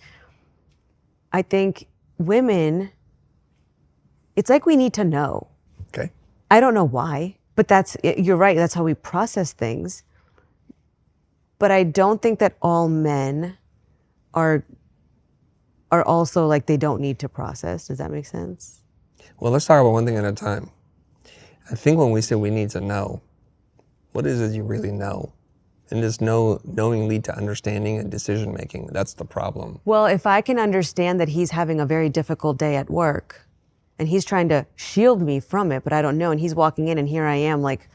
I think women, it's like we need to know. Okay. I don't know why, but you're right. That's how we process things. But I don't think that all men are also like they don't need to process. Does that make sense? Well, let's talk about one thing at a time. I think when we say we need to know, what is it you really know? And does knowing lead to understanding and decision making? That's the problem. Well, if I can understand that he's having a very difficult day at work and he's trying to shield me from it, but I don't know, and he's walking in and here I am like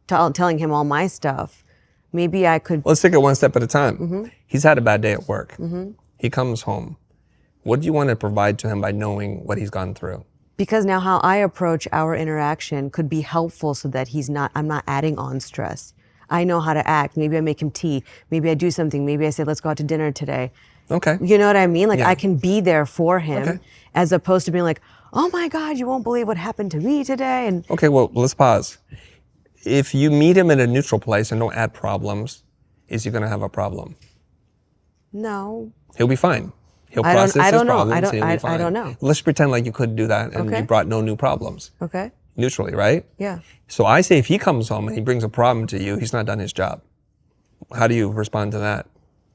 telling him all my stuff, maybe I could... Let's take it one step at a time. He's had a bad day at work. He comes home. What do you want to provide to him by knowing what he's gone through? Because now how I approach our interaction could be helpful so that I'm not adding on stress. I know how to act. Maybe I make him tea. Maybe I do something. Maybe I say, let's go out to dinner today. Okay. You know what I mean? Like Yeah. I can be there for him Okay. as opposed to being like, oh my God, you won't believe what happened to me today. And Okay, well, let's pause. If you meet him in a neutral place and don't add problems, is he going to have a problem? no. He'll be fine. He'll I don't- process I his don't know. problems. I don't- He'll be I fine. don't know. Let's pretend like you could do that and Okay. you brought no new problems. Okay. Neutrally, right? Yeah. So I say if he comes home and he brings a problem to you, he's not done his job. How do you respond to that?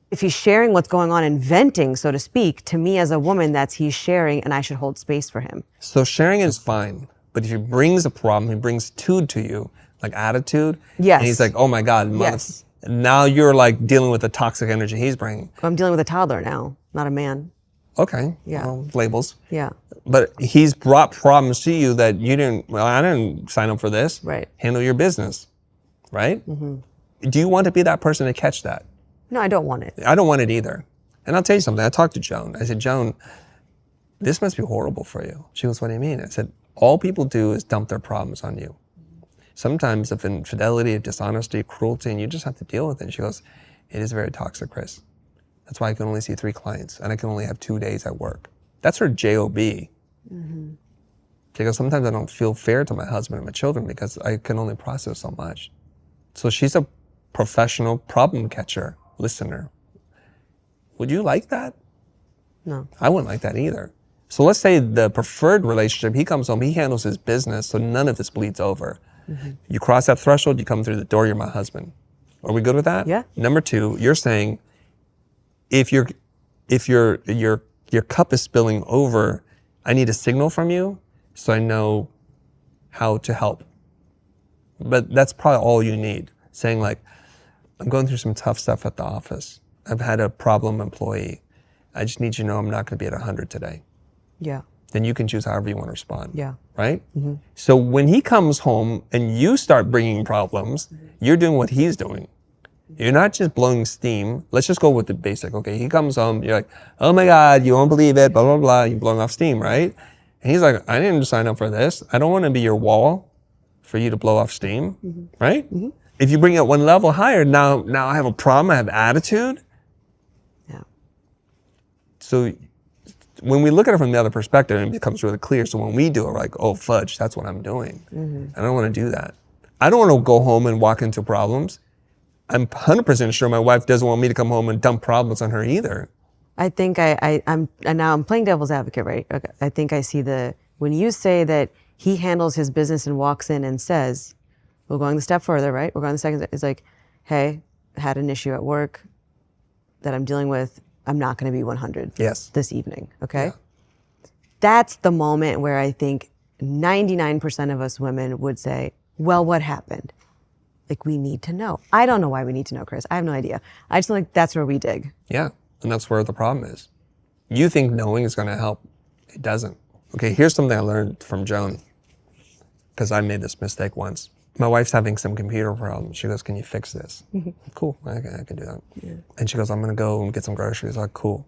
If he's sharing what's going on and venting, so to speak, to me as a woman, he's sharing and I should hold space for him. So sharing is fine, but if he brings a problem, he brings tude to you, like attitude. Yes. And he's like, oh my God. Yes. Now you're like dealing with the toxic energy he's bringing. I'm dealing with a toddler now, not a man. Okay. Yeah. Well, labels. Yeah. But he's brought problems to you that you didn't, well, I didn't sign up for this. Right. Handle your business. Right? Do you want to be that person to catch that? No, I don't want it. I don't want it either. And I'll tell you something. I talked to Joan. I said, Joan, this must be horrible for you. She goes, what do you mean? I said, all people do is dump their problems on you. Sometimes of infidelity, dishonesty, cruelty, and you just have to deal with it. She goes, it is very toxic, Chris. That's why I can only see 3 clients and I can only have 2 days at work. That's her job. Because sometimes I don't feel fair to my husband and my children because I can only process so much. So she's a professional problem catcher, listener. Would you like that? No. I wouldn't like that either. So let's say the preferred relationship, he comes home, he handles his business, so none of this bleeds over. You cross that threshold, you come through the door, you're my husband. Are we good with that? Yeah. Number 2, you're saying if your cup is spilling over, I need a signal from you so I know how to help. But that's probably all you need. Saying like, I'm going through some tough stuff at the office. I've had a problem employee. I just need you to know I'm not going to be at 100 today. Yeah. Then you can choose however you want to respond. Yeah. Right? So when he comes home and you start bringing problems, you're doing what he's doing. You're not just blowing steam. Let's just go with the basic. Okay, he comes home, you're like, oh my God, you won't believe it, blah, blah, blah. You're blowing off steam, right? And he's like, I didn't sign up for this. I don't want to be your wall for you to blow off steam, right? If you bring it one level higher, now I have a problem, I have attitude. Yeah. So when we look at it from the other perspective, it becomes really clear. So when we do it, we're like, oh, fudge, that's what I'm doing. I don't want to do that. I don't want to go home and walk into problems. I'm 100% sure my wife doesn't want me to come home and dump problems on her either. I think I'm and now I'm playing devil's advocate, right? Okay. I think I see when you say that he handles his business and walks in and says, we're going a step further, right? We're going the second step. It's like, hey, I had an issue at work that I'm dealing with. I'm not going to be 100 Yes. this evening, okay? Yeah. That's the moment where I think 99% of us women would say, well, what happened? Like, we need to know. I don't know why we need to know, Chris. I have no idea. I just feel like that's where we dig. Yeah, and that's where the problem is. You think knowing is going to help. It doesn't. Okay, here's something I learned from Joan, because I made this mistake once. My wife's having some computer problems. She goes, can you fix this? Cool, I can do that. Yeah. And she goes, I'm going to go and get some groceries. I'm like, cool.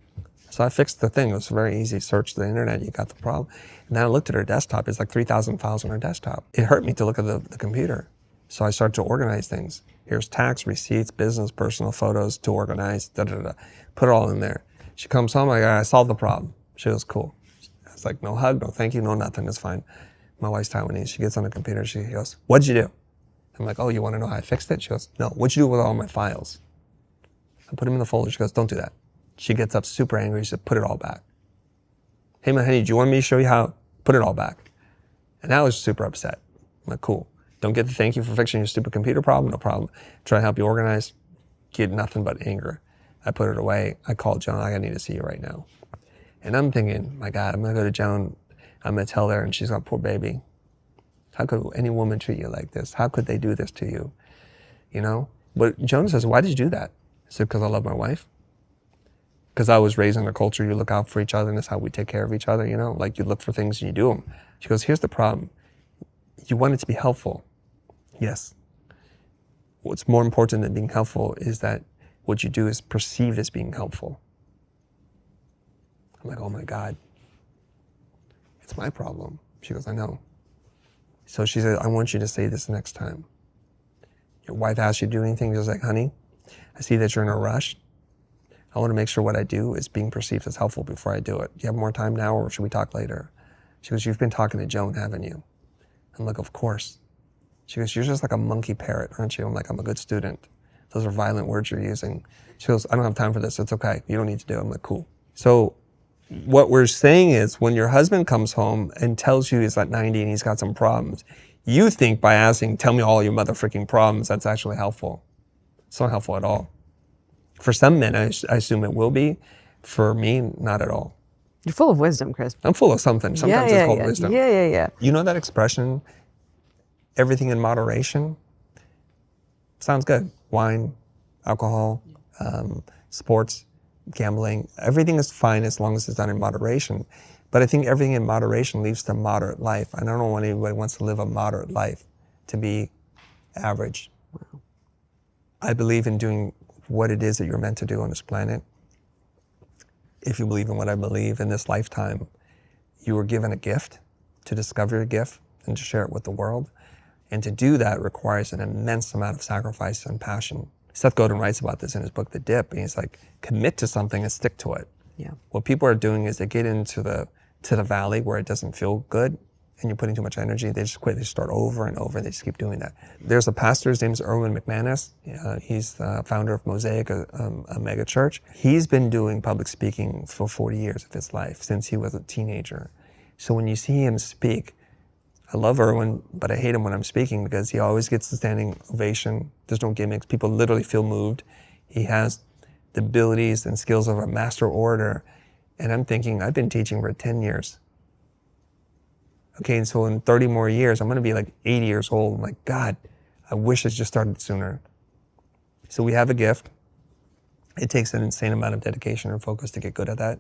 So I fixed the thing. It was very easy. Search the internet, you got the problem. And then I looked at her desktop. It's like 3,000 files on her desktop. It hurt me to look at the computer. So I started to organize things. Here's tax, receipts, business, personal photos to organize, Put it all in there. She comes home, I solved the problem. She goes, cool. I was like, no hug, no thank you, no nothing, it's fine. My wife's Taiwanese. She gets on the computer, she goes, what'd you do? I'm like, oh, you want to know how I fixed it? She goes, no, what'd you do with all my files? I put them in the folder. She goes, don't do that. She gets up super angry. She said, put it all back. Hey, my honey, do you want me to show you how? Put it all back. And I was super upset. I'm like, cool. Don't get the thank you for fixing your stupid computer problem. No problem. Try to help you organize. Get nothing but anger. I put it away. I called Joan. I need to see you right now. And I'm thinking, my God, I'm going to go to Joan. I'm going to tell her, and she's like, poor baby. How could any woman treat you like this? How could they do this to you? You know? But Joan says, why did you do that? I said, because I love my wife. Because I was raised in a culture, you look out for each other, and that's how we take care of each other, you know? Like, you look for things and you do them. She goes, here's the problem. You want it to be helpful. Yes. What's more important than being helpful is that what you do is perceived as being helpful. I'm like, oh my God. It's my problem. She goes, I know. So she said, I want you to say this next time. Your wife asks you to do anything, you're just like, honey, I see that you're in a rush. I want to make sure what I do is being perceived as helpful before I do it. Do you have more time now, or should we talk later? She goes, you've been talking to Joan, haven't you? I'm like, of course. She goes, you're just like a monkey parrot, aren't you? I'm like, I'm a good student. Those are violent words you're using. She goes, I don't have time for this. It's okay. You don't need to do it. I'm like, cool. So what we're saying is, when your husband comes home and tells you he's at 90 and he's got some problems, you think by asking, tell me all your mother freaking problems, that's actually helpful. It's not helpful at all. For some men, I assume it will be. For me, not at all. You're full of wisdom, Chris. I'm full of something. Sometimes it's called wisdom. Yeah. You know that expression, everything in moderation? Sounds good. Wine, alcohol, sports, gambling, everything is fine as long as it's done in moderation. But I think everything in moderation leads to moderate life. I don't know when anybody wants to live a moderate life, to be average. Wow. I believe in doing what it is that you're meant to do on this planet. If you believe in what I believe, in this lifetime, you were given a gift to discover your gift and to share it with the world. And to do that requires an immense amount of sacrifice and passion. Seth Godin writes about this in his book, The Dip, and he's like, commit to something and stick to it. Yeah. What people are doing is they get into the valley where it doesn't feel good and you're putting too much energy, they just quit. They start over and over, they just keep doing that. There's a pastor, his name is Erwin McManus. He's the founder of Mosaic, a mega church. He's been doing public speaking for 40 years of his life, since he was a teenager. So when you see him speak, I love Erwin, but I hate him when I'm speaking because he always gets the standing ovation. There's no gimmicks. People literally feel moved. He has the abilities and skills of a master orator. And I'm thinking, I've been teaching for 10 years. Okay, and so in 30 more years, I'm gonna be like 80 years old. I'm like, God, I wish I just started sooner. So we have a gift. It takes an insane amount of dedication and focus to get good at that.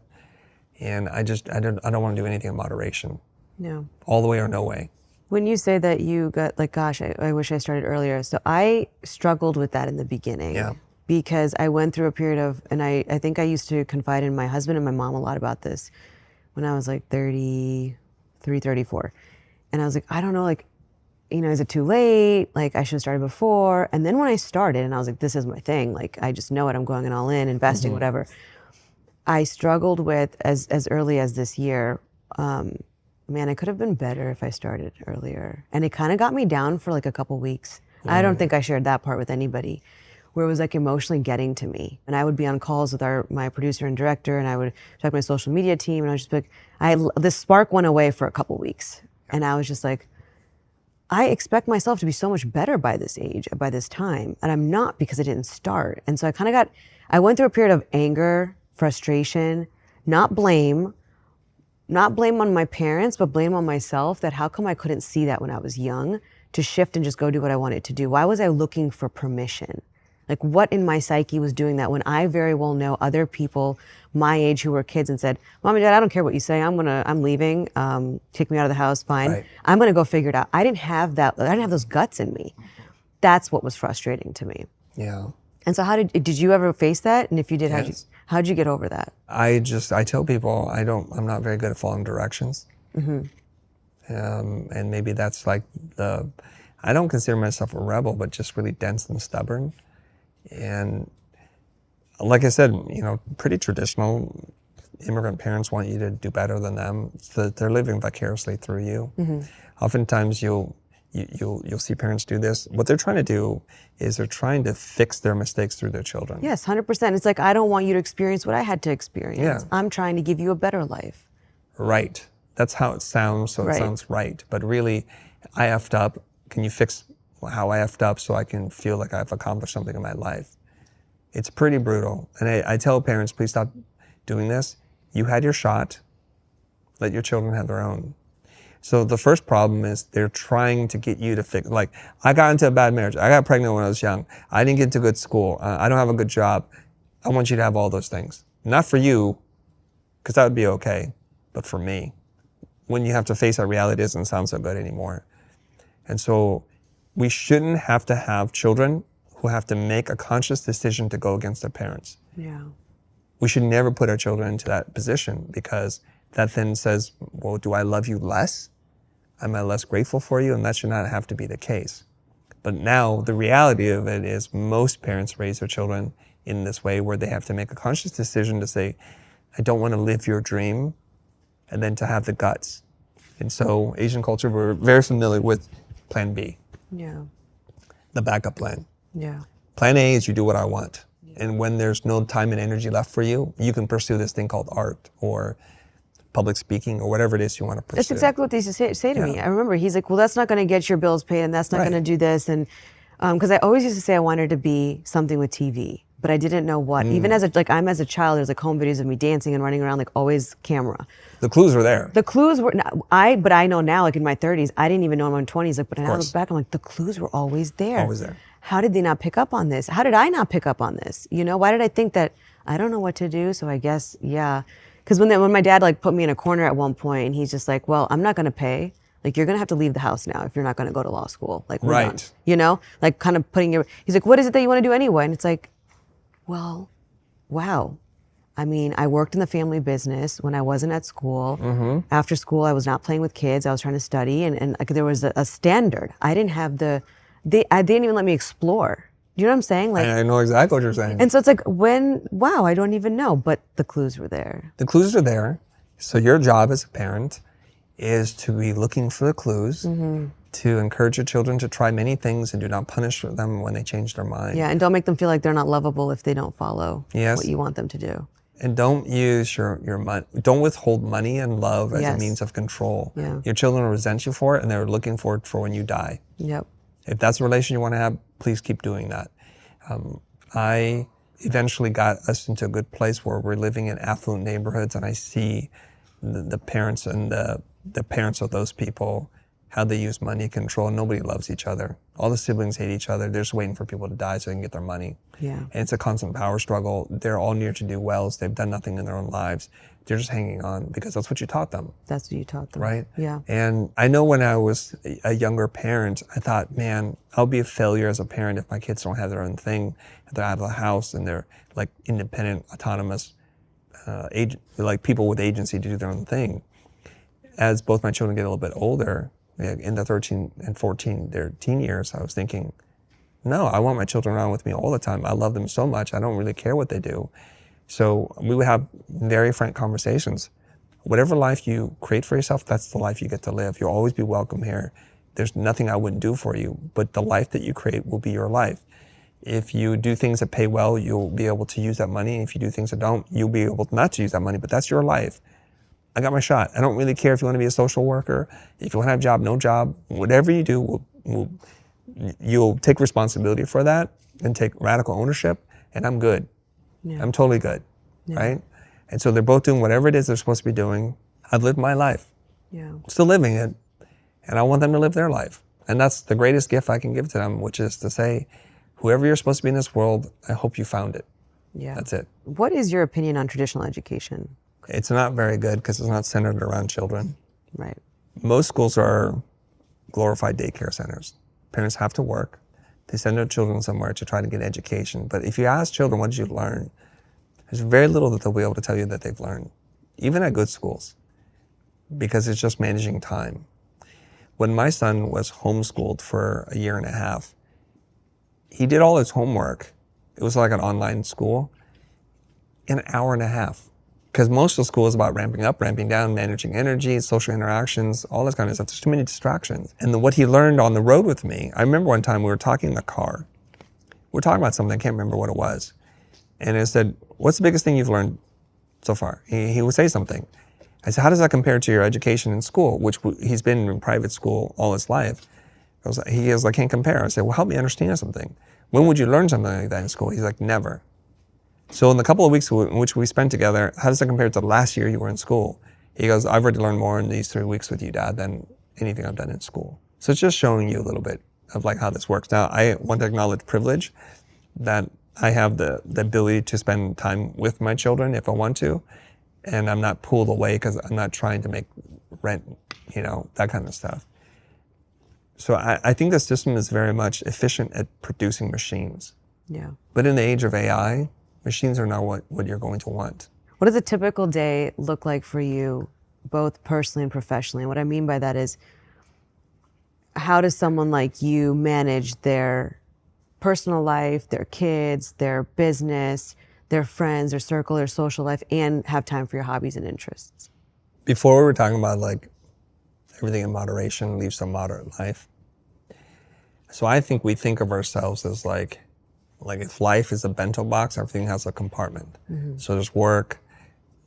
And I don't wanna do anything in moderation. No. All the way or no way. When you say that you got like, gosh, I wish I started earlier. So I struggled with that in the beginning. Yeah. Because I went through a period of, and I think I used to confide in my husband and my mom a lot about this when I was like 33, 34. And I was like, I don't know, like, you know, is it too late? Like, I should have started before. And then when I started and I was like, this is my thing. Like, I just know it. I'm going all in, investing, whatever. I struggled with, as early as this year, man, I could have been better if I started earlier. And it kind of got me down for like a couple weeks. I don't think I shared that part with anybody, where it was like emotionally getting to me. And I would be on calls with my producer and director, and I would talk to my social media team, and I was just like, this spark went away for a couple weeks. And I was just like, I expect myself to be so much better by this age, by this time, and I'm not, because I didn't start. And so I went through a period of anger, frustration, not blame, not blame on my parents, but blame on myself, that how come I couldn't see that when I was young, to shift and just go do what I wanted to do? Why was I looking for permission? Like, what in my psyche was doing that when I very well know other people my age who were kids and said, Mom and Dad, I don't care what you say. I'm leaving. Take me out of the house. Fine. Right. I'm going to go figure it out. I didn't have that. I didn't have those guts in me. That's what was frustrating to me. Yeah. And so did you ever face that? And if you did, Yes. how'd you get over that? I tell people I'm not very good at following directions. And maybe that's like I don't consider myself a rebel, but just really dense and stubborn. And like I said, pretty traditional immigrant parents want you to do better than them. So they're living vicariously through you. Oftentimes you'll see parents do this. What they're trying to do is they're trying to fix their mistakes through their children. Yes, 100%. It's like, I don't want you to experience what I had to experience. Yeah. I'm trying to give you a better life. Right. That's how it sounds, so Right. It sounds right. But really, I effed up. Can you fix how I effed up so I can feel like I've accomplished something in my life? It's pretty brutal. And I tell parents, please stop doing this. You had your shot. Let your children have their own. So the first problem is they're trying to get you to fix, like, I got into a bad marriage. I got pregnant when I was young. I didn't get into good school. I don't have a good job. I want you to have all those things. Not for you, because that would be okay, but for me. When you have to face that reality, it doesn't sound so good anymore. And so we shouldn't have to have children who have to make a conscious decision to go against their parents. Yeah. We should never put our children into that position, because that then says, well, do I love you less? Am I less grateful for you? And that should not have to be the case. But now the reality of it is most parents raise their children in this way, where they have to make a conscious decision to say, I don't want to live your dream, and then to have the guts. And so Asian culture, we're very familiar with plan B, Yeah. the backup plan. Yeah. Plan A is you do what I want. And when there's no time and energy left for you, you can pursue this thing called art or public speaking or whatever it is you want to pursue. That's exactly what they used to say to me. I remember he's like, well, that's not going to get your bills paid, and that's not Right. going to do this. And because I always used to say I wanted to be something with TV, but I didn't know what. Even as a child, there's like home videos of me dancing and running around, like always camera. The clues are there. The clues were, but I know now, like in my 30s, I didn't even know in my 20s, like, but now I look course. back, I'm like, the clues were always there. Always there. How did they not pick up on this? How did I not pick up on this? Why did I think that I don't know what to do? So I guess, yeah. Because when my dad like put me in a corner at one point, and he's just like, well, I'm not going to pay. Like, you're going to have to leave the house now if you're not going to go to law school. Like, we're Right. done. Like kind of he's like, what is it that you want to do anyway? And it's like, well, wow. I mean, I worked in the family business when I wasn't at school. After school, I was not playing with kids. I was trying to study, and like, there was a standard. I didn't have they didn't even let me explore. Do you know what I'm saying? Like, I know exactly what you're saying. and so it's like, I don't even know, but the clues were there. The clues are there. So your job as a parent is to be looking for the clues, to encourage your children to try many things, and do not punish them when they change their mind. Yeah, and don't make them feel like they're not lovable if they don't follow Yes. what you want them to do. And don't use your money. Don't withhold money and love as a Yes. means of control. Yeah. Your children will resent you for it, and they're looking for it for when you die. Yep. If that's a relation you want to have, please keep doing that. I eventually got us into a good place where we're living in affluent neighborhoods, and I see the parents and the parents of those people, how they use money control. Nobody loves each other. All the siblings hate each other. They're just waiting for people to die so they can get their money. Yeah. And it's a constant power struggle. They're all near to do wells. They've done nothing in their own lives. They're just hanging on because that's what you taught them. That's what you taught them. Right? Yeah. And I know when I was a younger parent, I thought, man, I'll be a failure as a parent if my kids don't have their own thing. They're out of the house and they're like independent, autonomous, like people with agency to do their own thing. As both my children get a little bit older, in the 13 and 14, their teen years, I was thinking, no, I want my children around with me all the time. I love them so much. I don't really care what they do. So we would have very frank conversations. Whatever life you create for yourself, that's the life you get to live. You'll always be welcome here. There's nothing I wouldn't do for you, but the life that you create will be your life. If you do things that pay well, you'll be able to use that money. If you do things that don't, you'll be able not to use that money, but that's your life. I got my shot. I don't really care if you want to be a social worker, if you want to have a job, no job, whatever you do, you'll take responsibility for that and take radical ownership, and I'm good. Yeah. I'm totally good, right? And so they're both doing whatever it is they're supposed to be doing. I've lived my life, Yeah. still living it, and I want them to live their life. And that's the greatest gift I can give to them, which is to say, whoever you're supposed to be in this world, I hope you found it. Yeah. That's it. What is your opinion on traditional education? It's not very good because it's not centered around children. Right. Most schools are glorified daycare centers. Parents have to work. They send their children somewhere to try to get education. But if you ask children, what did you learn? There's very little that they'll be able to tell you that they've learned, even at good schools, because it's just managing time. When my son was homeschooled for a year and a half, he did all his homework. It was like an online school in an hour and a half. Because most of school is about ramping up, ramping down, managing energy, social interactions, all this kind of stuff. There's too many distractions. And then what he learned on the road with me, I remember one time we were talking in the car. We were talking about something, I can't remember what it was. And I said, what's the biggest thing you've learned so far? He would say something. I said, how does that compare to your education in school, which he's been in private school all his life? He goes, I can't compare. I said, well, help me understand something. When would you learn something like that in school? He's like, never. So in the couple of weeks in which we spent together, how does that compare to the last year you were in school? He goes, I've already learned more in these 3 weeks with you, Dad, than anything I've done in school. So it's just showing you a little bit of like how this works. Now, I want to acknowledge privilege that I have the ability to spend time with my children if I want to, and I'm not pulled away because I'm not trying to make rent, that kind of stuff. So I think the system is very much efficient at producing machines. Yeah. But in the age of AI, machines are not what you're going to want. What does a typical day look like for you, both personally and professionally? What I mean by that is, how does someone like you manage their personal life, their kids, their business, their friends, their circle, their social life, and have time for your hobbies and interests? Before we were talking about like everything in moderation, leave some moderate life. So I think we think of ourselves as like if life is a bento box, everything has a compartment. Mm-hmm. So there's work,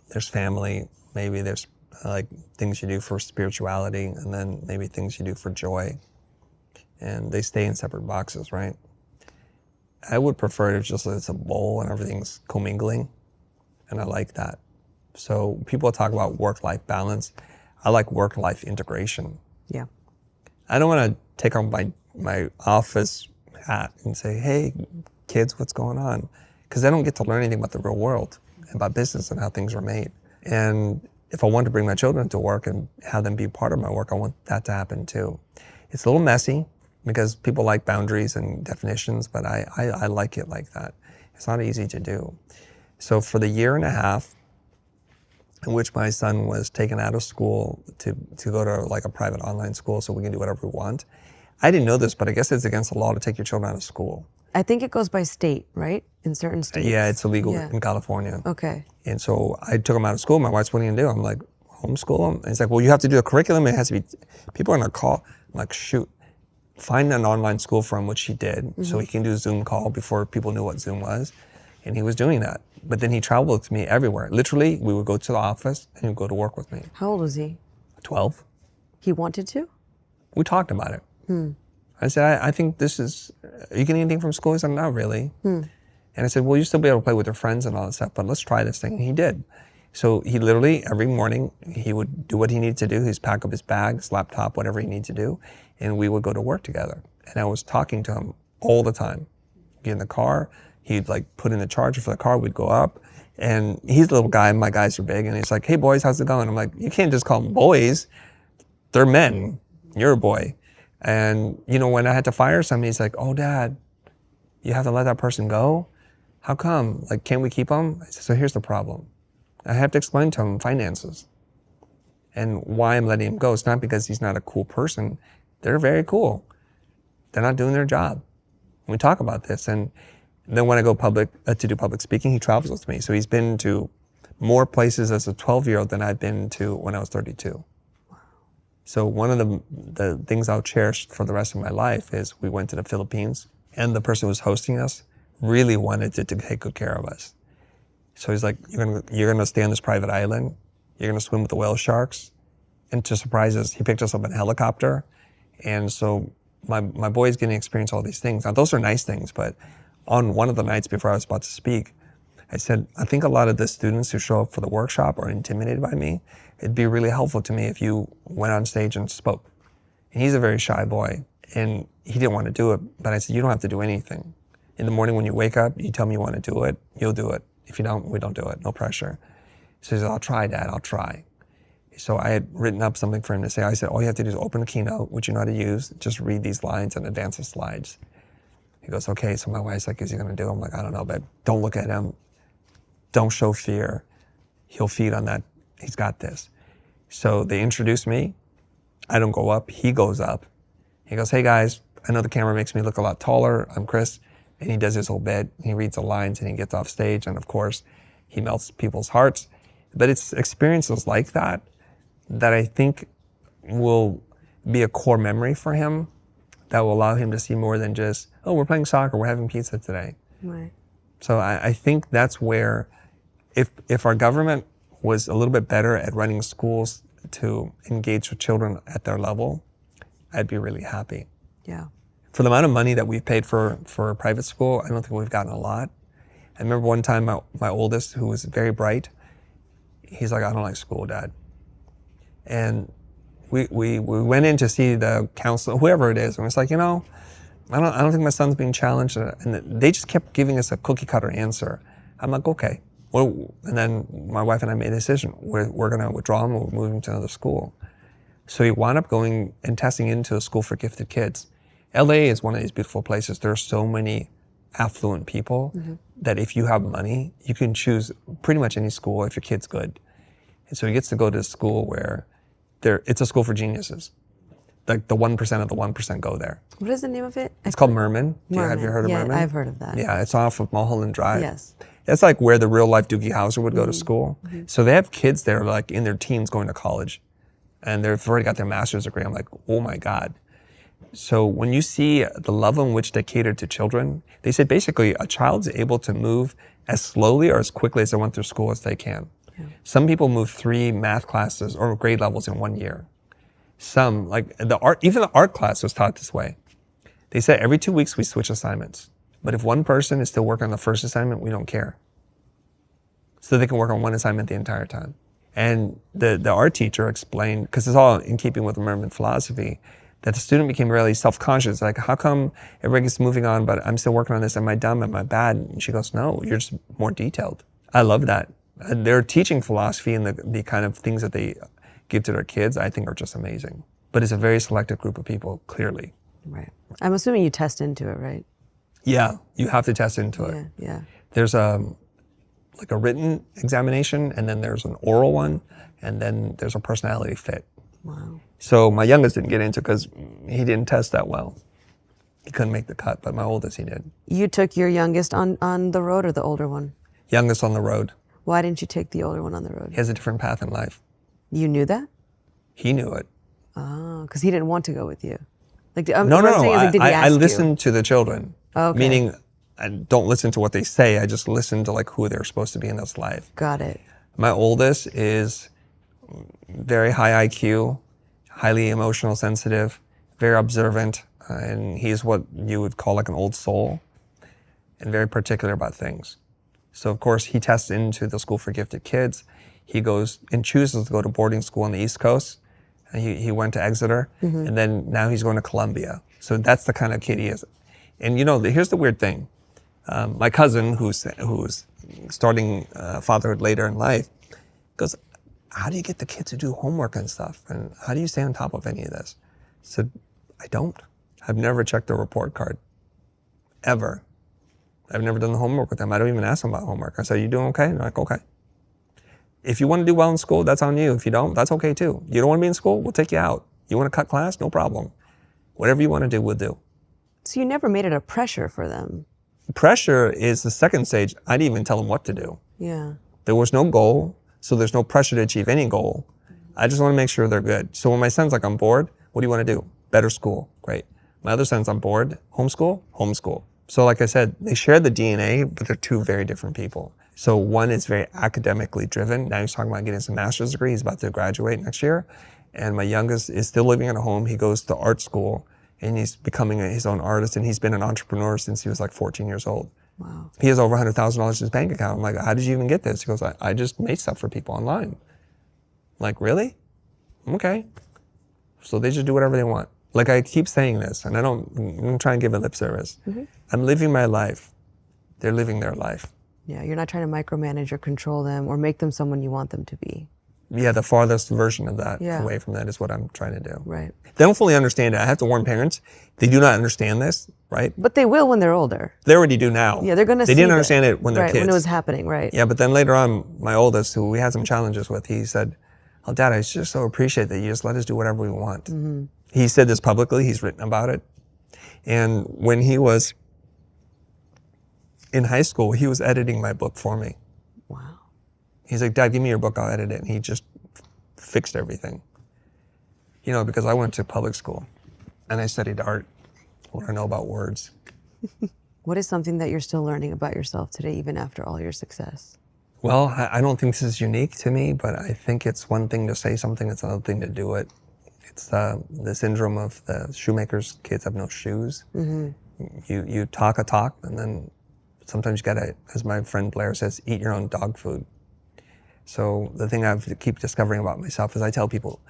there's family, maybe there's like things you do for spirituality, and then maybe things you do for joy. And they stay in separate boxes, right? I would prefer it just it's a bowl and everything's commingling, and I like that. So people talk about work-life balance. I like work-life integration. Yeah. I don't want to take on my office hat and say, hey, kids, what's going on? Because I don't get to learn anything about the real world, about business and how things are made. And if I want to bring my children to work and have them be part of my work, I want that to happen too. It's a little messy because people like boundaries and definitions, but I like it like that. It's not easy to do. So for the year and a half in which my son was taken out of school to go to like a private online school so we can do whatever we want, I didn't know this, but I guess it's against the law to take your children out of school. I think it goes by state, right? In certain states. Yeah, it's illegal in California. Okay. And so I took him out of school. My wife's, what are you gonna do? I'm like, homeschool him? And he's like, well, you have to do a curriculum. It has to be, people are gonna call. I'm like, shoot, find an online school for him, which he did. Mm-hmm. So he can do a Zoom call before people knew what Zoom was. And he was doing that. But then he traveled with me everywhere. Literally, we would go to the office and he would go to work with me. How old was he? 12. He wanted to? We talked about it. I said, I think this is, are you getting anything from school? He said, not really. And I said, well, you'll still be able to play with your friends and all that stuff, but let's try this thing. And he did. So he literally, every morning, he would do what he needed to do. He'd pack up his bag, his laptop, whatever he needed to do, and we would go to work together. And I was talking to him all the time. Get in the car, he'd like put in the charger for the car, we'd go up, and he's a little guy, my guys are big, and he's like, hey boys, how's it going? I'm like, you can't just call them boys. They're men. You're a boy. And, when I had to fire somebody, he's like, oh, Dad, you have to let that person go? How come? Like, can't we keep them? I said, so here's the problem. I have to explain to him finances and why I'm letting him go. It's not because he's not a cool person. They're very cool. They're not doing their job. We talk about this. And then when I go to do public speaking, he travels with me. So he's been to more places as a 12-year-old than I've been to when I was 32. So one of the things I'll cherish for the rest of my life is we went to the Philippines, and the person who was hosting us really wanted to take good care of us. So he's like, you're gonna stay on this private island, you're gonna swim with the whale sharks, and to surprise us, he picked us up in a helicopter. And so my boy's getting to experience all these things. Now those are nice things, but on one of the nights before I was about to speak, I said, I think a lot of the students who show up for the workshop are intimidated by me. It'd be really helpful to me if you went on stage and spoke. And he's a very shy boy, and he didn't want to do it. But I said, you don't have to do anything. In the morning when you wake up, you tell me you want to do it, you'll do it. If you don't, we don't do it, no pressure. So he said, I'll try, Dad, I'll try. So I had written up something for him to say. I said, all you have to do is open the keynote, which you know how to use, just read these lines and advance the slides. He goes, okay. So my wife's like, is he going to do it? I'm like, I don't know, but don't look at him. Don't show fear. He'll feed on that. He's got this. So they introduce me. I don't go up. He goes up. He goes, hey guys, I know the camera makes me look a lot taller. I'm Chris. And he does his whole bit. He reads the lines and he gets off stage. And of course, he melts people's hearts. But it's experiences like that that I think will be a core memory for him that will allow him to see more than just, oh, we're playing soccer, we're having pizza today. Right. So I think that's where, if our government was a little bit better at running schools to engage with children at their level, I'd be really happy. Yeah. For the amount of money that we've paid for a private school, I don't think we've gotten a lot. I remember one time my oldest, who was very bright, he's like, I don't like school, Dad. And we went in to see the counselor, whoever it is, and it's like, I don't think my son's being challenged. And they just kept giving us a cookie cutter answer. I'm like, okay. Well, and then my wife and I made a decision. We're going to withdraw him, we're moving to another school. So he wound up going and testing into a school for gifted kids. LA is one of these beautiful places. There are so many affluent people that if you have money, you can choose pretty much any school if your kid's good. And so he gets to go to a school where it's a school for geniuses. Like the 1% of the 1% go there. What is the name of it? It's called Merman. Have you heard of yeah, Merman? I've heard of that. Yeah, it's off of Mulholland Drive. Yes. That's like where the real life Doogie Howser would go to school. So they have kids there like in their teens going to college. And they've already got their master's degree. I'm like, oh my God. So when you see the level in which they cater to children, they say basically a child's able to move as slowly or as quickly as they went through school as they can. Yeah. Some people move 3 math classes or grade levels in 1 year. Some, like even the art class was taught this way. They said every 2 weeks we switch assignments. But if one person is still working on the first assignment, we don't care. So they can work on one assignment the entire time. And the art teacher explained, because it's all in keeping with American philosophy, that the student became really self-conscious. Like, how come everybody gets moving on, but I'm still working on this? Am I dumb? Am I bad? And she goes, no, you're just more detailed. I love that. They're teaching philosophy and the kind of things that they give to their kids, I think are just amazing. But it's a very selective group of people, clearly. Right. I'm assuming you test into it, right? Yeah, you have to test into it. Yeah. There's like a written examination, and then there's an oral one, and then there's a personality fit. Wow. So my youngest didn't get into it because he didn't test that well. He couldn't make the cut, but my oldest, he did. You took your youngest on the road or the older one? Youngest on the road. Why didn't you take the older one on the road? He has a different path in life. You knew that? He knew it. Oh, because he didn't want to go with you. Like, No. I listened to the children. Okay. Meaning, I don't listen to what they say. I just listen to like who they're supposed to be in this life. Got it. My oldest is very high IQ, highly emotional sensitive, very observant, and he's what you would call like an old soul, and very particular about things. So of course he tests into the school for gifted kids. He goes and chooses to go to boarding school on the East Coast. And he went to Exeter, and then now he's going to Columbia. So that's the kind of kid he is. And here's the weird thing. My cousin, who's starting fatherhood later in life, goes, how do you get the kids to do homework and stuff? And how do you stay on top of any of this? I said, I don't. I've never checked their report card, ever. I've never done the homework with them. I don't even ask them about homework. I say, you doing okay? And they're like, okay. If you want to do well in school, that's on you. If you don't, that's okay too. You don't want to be in school, we'll take you out. You want to cut class? No problem. Whatever you want to do, we'll do. So you never made it a pressure for them? Pressure is the second stage. I didn't even tell them what to do. Yeah. There was no goal, so there's no pressure to achieve any goal. I just want to make sure they're good. So when my son's like, I'm bored, what do you want to do? Better school, great. My other son's, I'm bored, homeschool, homeschool. So like I said, they share the DNA, but they're two very different people. So one is very academically driven. Now he's talking about getting some master's degree. He's about to graduate next year. And my youngest is still living at home. He goes to art school and he's becoming his own artist. And he's been an entrepreneur since he was like 14 years old. Wow. He has over $100,000 in his bank account. I'm like, how did you even get this? He goes, I just made stuff for people online. I'm like, really? Okay. So they just do whatever they want. Like I keep saying this, and I'm trying to give it lip service. I'm living my life. They're living their life. Yeah, you're not trying to micromanage or control them or make them someone you want them to be. Yeah, the farthest version of that Yeah. away from that is what I'm trying to do. Right. They don't fully understand it. I have to warn parents. They do not understand this, right? But they will when they're older. They already do now. Yeah, they're going to see They didn't that. understand it when they're right, kids. when it was happening, right. Yeah, but then later on, my oldest, who we had some challenges with, he said, oh, Dad, I just so appreciate that you just let us do whatever we want. He said this publicly. He's written about it. And when he was in high school, he was editing my book for me. Wow. He's like, Dad, give me your book, I'll edit it. And he just fixed everything. You know, because I went to public school and I studied art. What do I know about words? What is something that you're still learning about yourself today, even after all your success? Well, I don't think this is unique to me, but I think it's one thing to say something, it's another thing to do it. It's the syndrome of the shoemaker's kids have no shoes. You talk a talk, and then sometimes you gotta, as my friend Blair says, eat your own dog food. So the thing I have to keep discovering about myself is I tell people,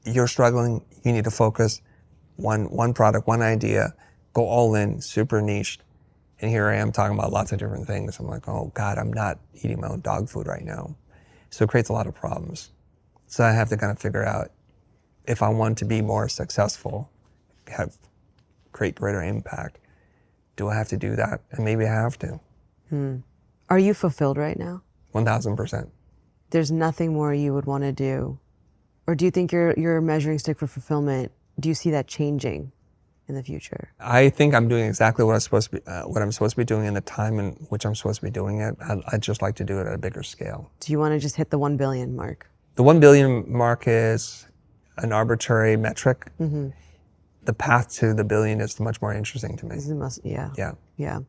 you're struggling, you need to focus, one product, one idea, go all in, super niched. And here I am talking about lots of different things. I'm like, oh God, I'm not eating my own dog food right now. So it creates a lot of problems. So I have to kind of figure out if I want to be more successful, create greater impact, do I have to do that? And maybe I have to. Are you fulfilled right now? 1000%. There's nothing more you would want to do? Or do you think your measuring stick for fulfillment, do you see that changing in the future? I think I'm doing exactly what I'm supposed to be doing in the time in which I'm supposed to be doing it. I'd just like to do it at a bigger scale. Do you want to just hit the 1 billion mark? The 1 billion mark is an arbitrary metric. The path to the billion is much more interesting to me. Yeah.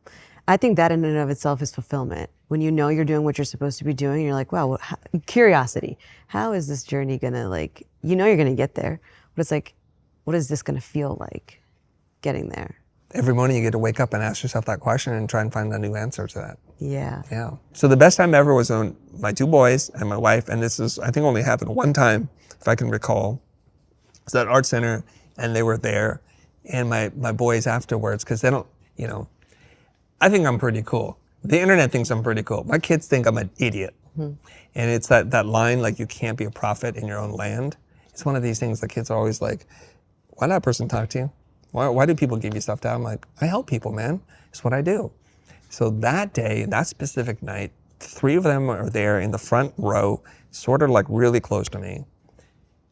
I think that in and of itself is fulfillment. When you know you're doing what you're supposed to be doing, you're like, wow, curiosity. How is this journey gonna you're gonna get there, but it's like, what is this gonna feel like getting there? Every morning you get to wake up and ask yourself that question and try and find a new answer to that. Yeah. Yeah. So the best time ever was when my 2 boys and my wife, and this is, I think only happened one time, if I can recall. It's at Art Center, and they were there, and my boys afterwards, because they don't, I think I'm pretty cool. The internet thinks I'm pretty cool. My kids think I'm an idiot. And it's that line, like, you can't be a prophet in your own land. It's one of these things the kids are always like, why did that person talk to you? Why do people give you stuff down? I'm like, I help people, man. It's what I do. So that day, that specific night, 3 of them are there in the front row, sort of like really close to me.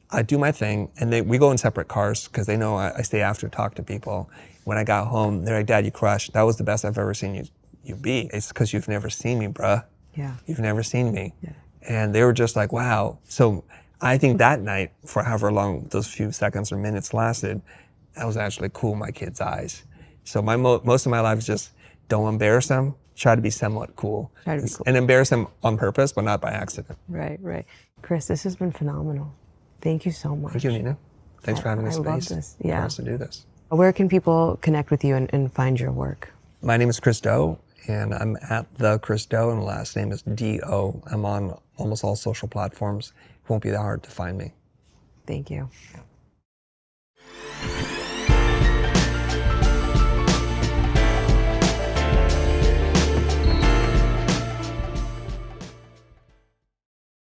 I do my thing, and we go in separate cars because they know I stay after to talk to people. When I got home, they're like, Dad, you crushed. That was the best I've ever seen you be. It's because you've never seen me, bruh. Yeah. You've never seen me. Yeah. And they were just like, wow. So I think that night, for however long those few seconds or minutes lasted, that was actually cool in my kids' eyes. So most of my life is just don't embarrass them. Try to be somewhat cool. Try to be cool. And embarrass them on purpose, but not by accident. Right. Chris, this has been phenomenal. Thank you so much. Thank you, Nina. Thanks for having this I love space this. for Yeah. us to do this. Where can people connect with you and find your work? My name is Chris Do, and I'm at the Chris Do, and the last name is D-O. I'm on almost all social platforms. It won't be that hard to find me. Thank you. Yeah.